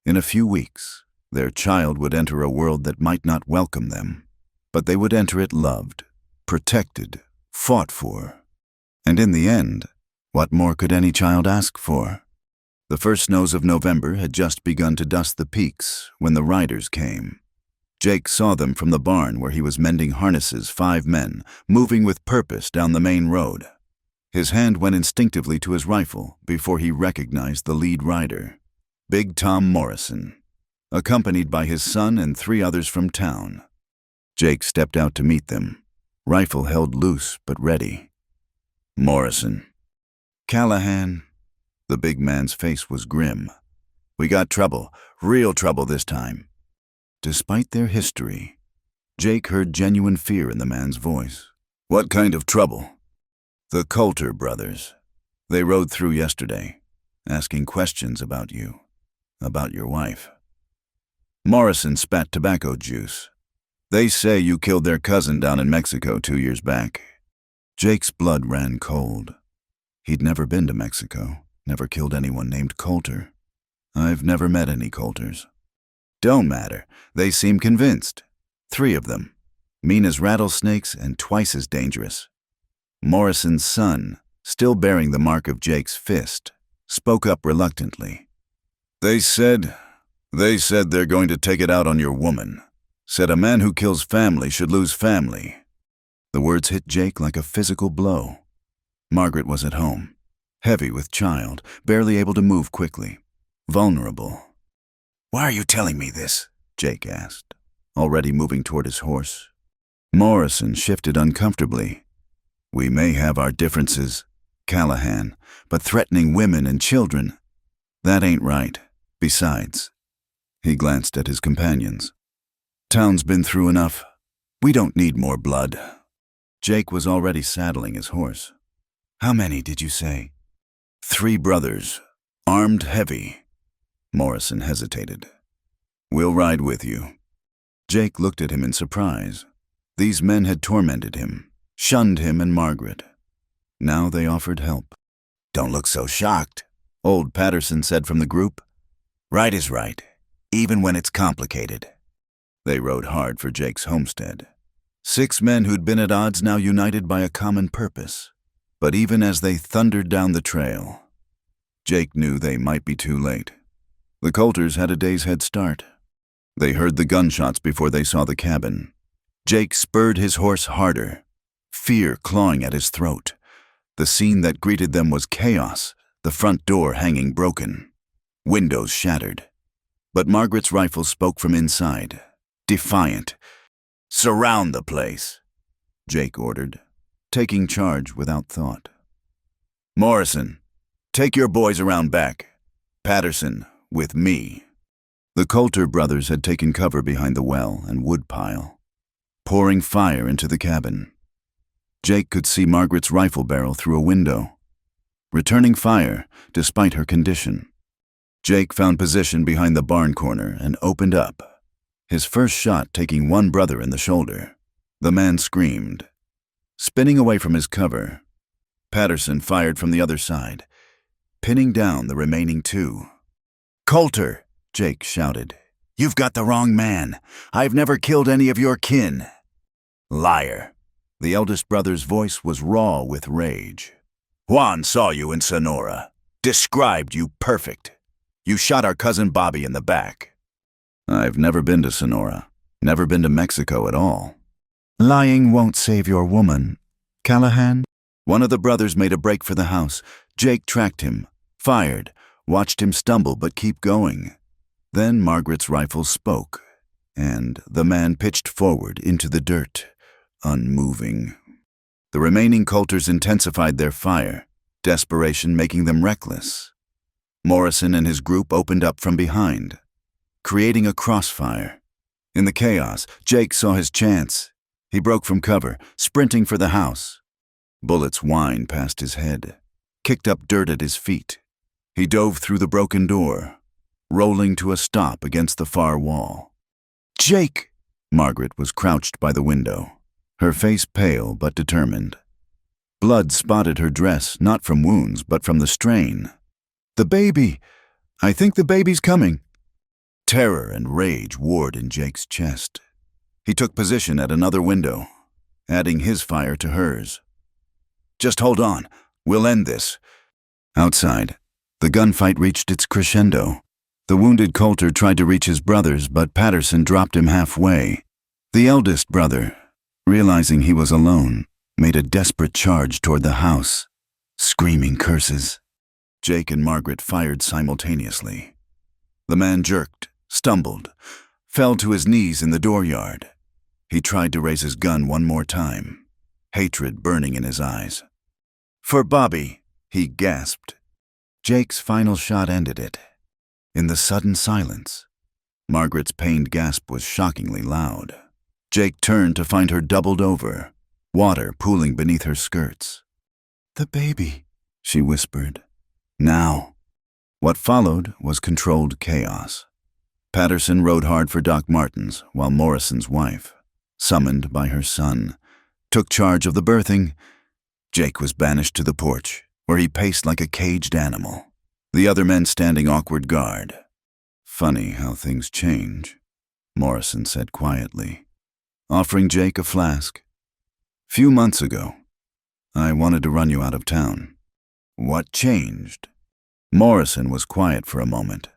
[SPEAKER 1] In a few weeks, their child would enter a world that might not welcome them, but they would enter it loved, protected, fought for. And in the end, what more could any child ask for? The first snows of November had just begun to dust the peaks when the riders came. Jake saw them from the barn where he was mending harnesses, 5 men, moving with purpose down the main road. His hand went instinctively to his rifle before he recognized the lead rider, Big Tom Morrison, accompanied by his son and 3 others from town. Jake stepped out to meet them, rifle held loose but ready. "Morrison." "Callahan." The big man's face was grim. "We got trouble, real trouble this time." Despite their history, Jake heard genuine fear in the man's voice. "What kind of trouble?" "The Coulter brothers. They rode through yesterday, asking questions about you, about your wife." Morrison spat tobacco juice. "They say you killed their cousin down in Mexico 2 years back." Jake's blood ran cold. He'd never been to Mexico, never killed anyone named Coulter. "I've never met any Coulters." "Don't matter. They seem convinced. 3 of them. Mean as rattlesnakes and twice as dangerous." Morrison's son, still bearing the mark of Jake's fist, spoke up reluctantly. They said they're going to take it out on your woman. Said a man who kills family should lose family." The words hit Jake like a physical blow. Margaret was at home, heavy with child, barely able to move quickly, vulnerable. "Why are you telling me this?" Jake asked, already moving toward his horse. Morrison shifted uncomfortably. "We may have our differences, Callahan, but threatening women and children, that ain't right. Besides," he glanced at his companions, "town's been through enough. We don't need more blood." Jake was already saddling his horse. "How many did you say?" 3 brothers, armed heavy." Morrison hesitated. "We'll ride with you." Jake looked at him in surprise. These men had tormented him, shunned him and Margaret. Now they offered help. "Don't look so shocked," old Patterson said from the group. "Right is right, even when it's complicated." They rode hard for Jake's homestead. 6 men who'd been at odds now united by a common purpose. But even as they thundered down the trail, Jake knew they might be too late. The Coulters had a day's head start. They heard the gunshots before they saw the cabin. Jake spurred his horse harder, fear clawing at his throat. The scene that greeted them was chaos, the front door hanging broken, windows shattered. But Margaret's rifle spoke from inside, defiant. "Surround the place," Jake ordered, taking charge without thought. "Morrison, take your boys around back. Patterson, with me." The Coulter brothers had taken cover behind the well and wood pile, pouring fire into the cabin. Jake could see Margaret's rifle barrel through a window, returning fire despite her condition. Jake found position behind the barn corner and opened up, his first shot taking one brother in the shoulder. The man screamed. Spinning away from his cover, Patterson fired from the other side, pinning down the remaining 2. "Coulter," Jake shouted. "You've got the wrong man. I've never killed any of your kin." "Liar." The eldest brother's voice was raw with rage. "Juan saw you in Sonora. Described you perfect. You shot our cousin Bobby in the back." "I've never been to Sonora. Never been to Mexico at all." "Lying won't save your woman, Callahan." One of the brothers made a break for the house. Jake tracked him, fired, watched him stumble but keep going. Then Margaret's rifle spoke, and the man pitched forward into the dirt, unmoving. The remaining Coulters intensified their fire, desperation making them reckless. Morrison and his group opened up from behind, creating a crossfire. In the chaos, Jake saw his chance. He broke from cover, sprinting for the house. Bullets whined past his head, kicked up dirt at his feet. He dove through the broken door, rolling to a stop against the far wall. "Jake!" Margaret was crouched by the window, her face pale but determined. Blood spotted her dress, not from wounds, but from the strain. "The baby! I think the baby's coming." Terror and rage warred in Jake's chest. He took position at another window, adding his fire to hers. "Just hold on. We'll end this." Outside, the gunfight reached its crescendo. The wounded Coulter tried to reach his brothers, but Patterson dropped him halfway. The eldest brother, realizing he was alone, made a desperate charge toward the house, screaming curses. Jake and Margaret fired simultaneously. The man jerked, stumbled, fell to his knees in the dooryard. He tried to raise his gun one more time, hatred burning in his eyes. "For Bobby," he gasped. Jake's final shot ended it. In the sudden silence, Margaret's pained gasp was shockingly loud. Jake turned to find her doubled over, water pooling beneath her skirts. "The baby," she whispered. "Now." What followed was controlled chaos. Patterson rode hard for Doc Martens, while Morrison's wife, summoned by her son, took charge of the birthing. Jake was banished to the porch, where he paced like a caged animal, the other men standing awkward guard. "Funny how things change," Morrison said quietly, offering Jake a flask. "Few months ago, I wanted to run you out of town." "What changed?" Morrison was quiet for a moment.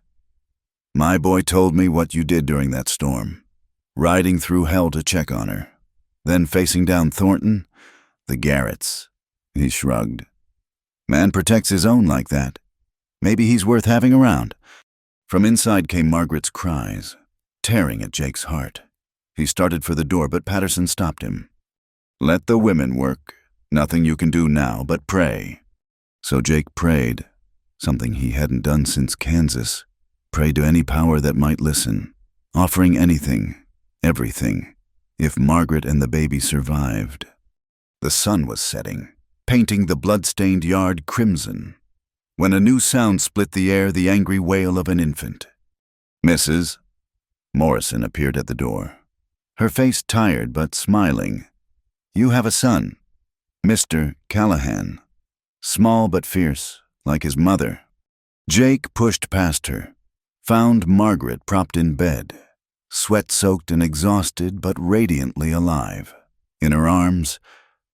[SPEAKER 1] "My boy told me what you did during that storm, riding through hell to check on her, then facing down Thornton, the Garretts." He shrugged. "Man protects his own like that. Maybe he's worth having around." From inside came Margaret's cries, tearing at Jake's heart. He started for the door, but Patterson stopped him. "Let the women work. Nothing you can do now but pray." So Jake prayed, something he hadn't done since Kansas. Prayed to any power that might listen, offering anything, everything, if Margaret and the baby survived. The sun was setting, painting the blood-stained yard crimson, when a new sound split the air, the angry wail of an infant. "Mrs." Morrison appeared at the door, her face tired but smiling. "You have a son, Mr. Callahan, small but fierce, like his mother." Jake pushed past her, found Margaret propped in bed, sweat-soaked and exhausted but radiantly alive. In her arms,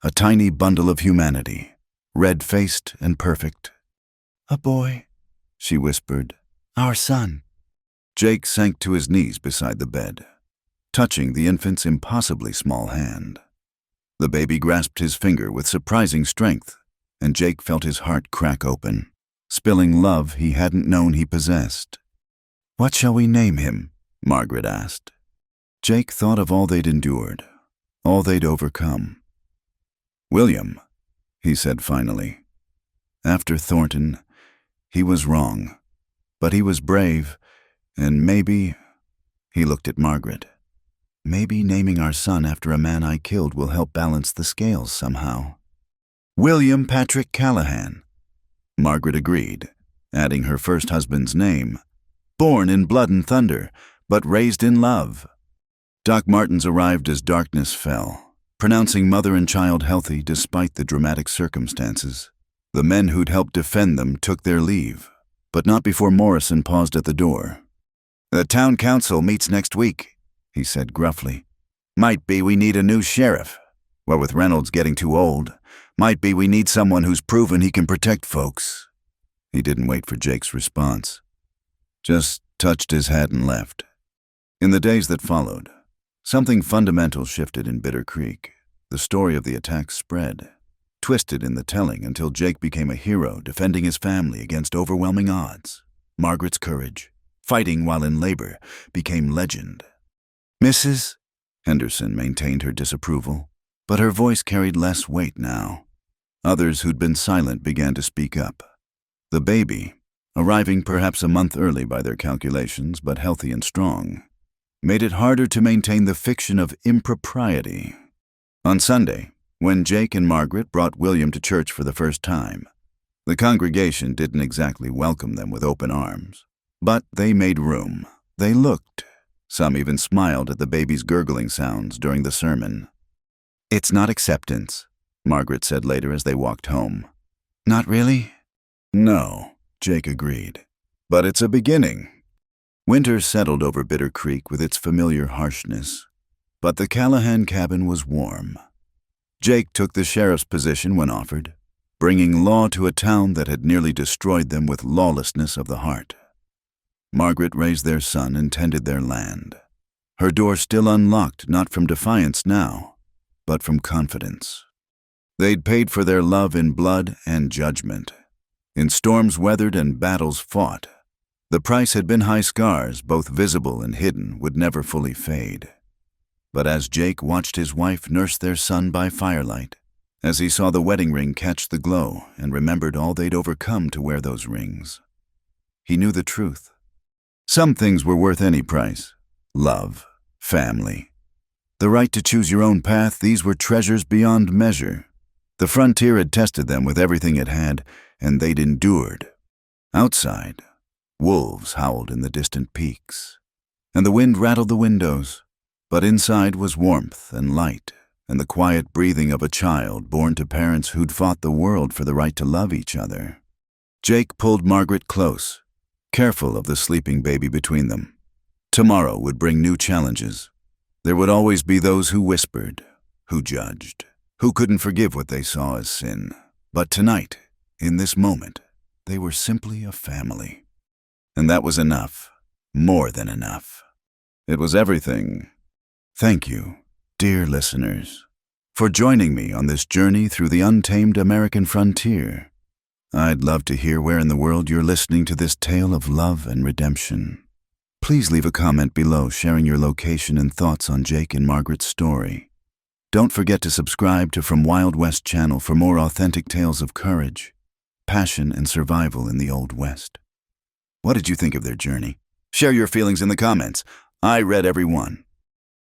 [SPEAKER 1] a tiny bundle of humanity, red-faced and perfect. "A boy," she whispered. "Our son." Jake sank to his knees beside the bed, touching the infant's impossibly small hand. The baby grasped his finger with surprising strength, and Jake felt his heart crack open, spilling love he hadn't known he possessed. "What shall we name him?" Margaret asked. Jake thought of all they'd endured, all they'd overcome. "William," he said finally. After Thornton, he was wrong, but he was brave, and maybe, he looked at Margaret, maybe naming our son after a man I killed will help balance the scales somehow. "William Patrick Callahan." Margaret agreed, adding her first husband's name. Born in blood and thunder, but raised in love. Doc Martens arrived as darkness fell, pronouncing mother and child healthy despite the dramatic circumstances. The men who'd helped defend them took their leave, but not before Morrison paused at the door. "The town council meets next week," he said gruffly. "Might be we need a new sheriff. Or with Reynolds getting too old, might be we need someone who's proven he can protect folks." He didn't wait for Jake's response, just touched his hat and left. In the days that followed, something fundamental shifted in Bitter Creek. The story of the attack spread. twisted in the telling until Jake became a hero defending his family against overwhelming odds. Margaret's courage, fighting while in labor, became legend. Mrs. Henderson maintained her disapproval, but her voice carried less weight now. Others who'd been silent began to speak up. The baby, arriving perhaps a month early by their calculations, but healthy and strong, made it harder to maintain the fiction of impropriety. On Sunday, when Jake and Margaret brought William to church for the first time, the congregation didn't exactly welcome them with open arms. But they made room. They looked. Some even smiled at the baby's gurgling sounds during the sermon. "It's not acceptance," Margaret said later as they walked home. "Not really?" "No," Jake agreed. "But it's a beginning." Winter settled over Bitter Creek with its familiar harshness, but the Callahan cabin was warm. Jake took the sheriff's position when offered, bringing law to a town that had nearly destroyed them with lawlessness of the heart. Margaret raised their son and tended their land, her door still unlocked not from defiance now, but from confidence. They'd paid for their love in blood and judgment, in storms weathered and battles fought. The price had been high scars, both visible and hidden, would never fully fade. But as Jake watched his wife nurse their son by firelight, as he saw the wedding ring catch the glow and remembered all they'd overcome to wear those rings, he knew the truth. Some things were worth any price. Love, family, the right to choose your own path, these were treasures beyond measure. The frontier had tested them with everything it had, and they'd endured. Outside, wolves howled in the distant peaks, and the wind rattled the windows. But inside was warmth and light, and the quiet breathing of a child born to parents who'd fought the world for the right to love each other. Jake pulled Margaret close, careful of the sleeping baby between them. Tomorrow would bring new challenges. There would always be those who whispered, who judged, who couldn't forgive what they saw as sin. But tonight, in this moment, they were simply a family. And that was enough, more than enough. It was everything. Thank you, dear listeners, for joining me on this journey through the untamed American frontier. I'd love to hear where in the world you're listening to this tale of love and redemption. Please leave a comment below sharing your location and thoughts on Jake and Margaret's story. Don't forget to subscribe to From Wild West channel for more authentic tales of courage, passion, and survival in the Old West. What did you think of their journey? Share your feelings in the comments. I read every one.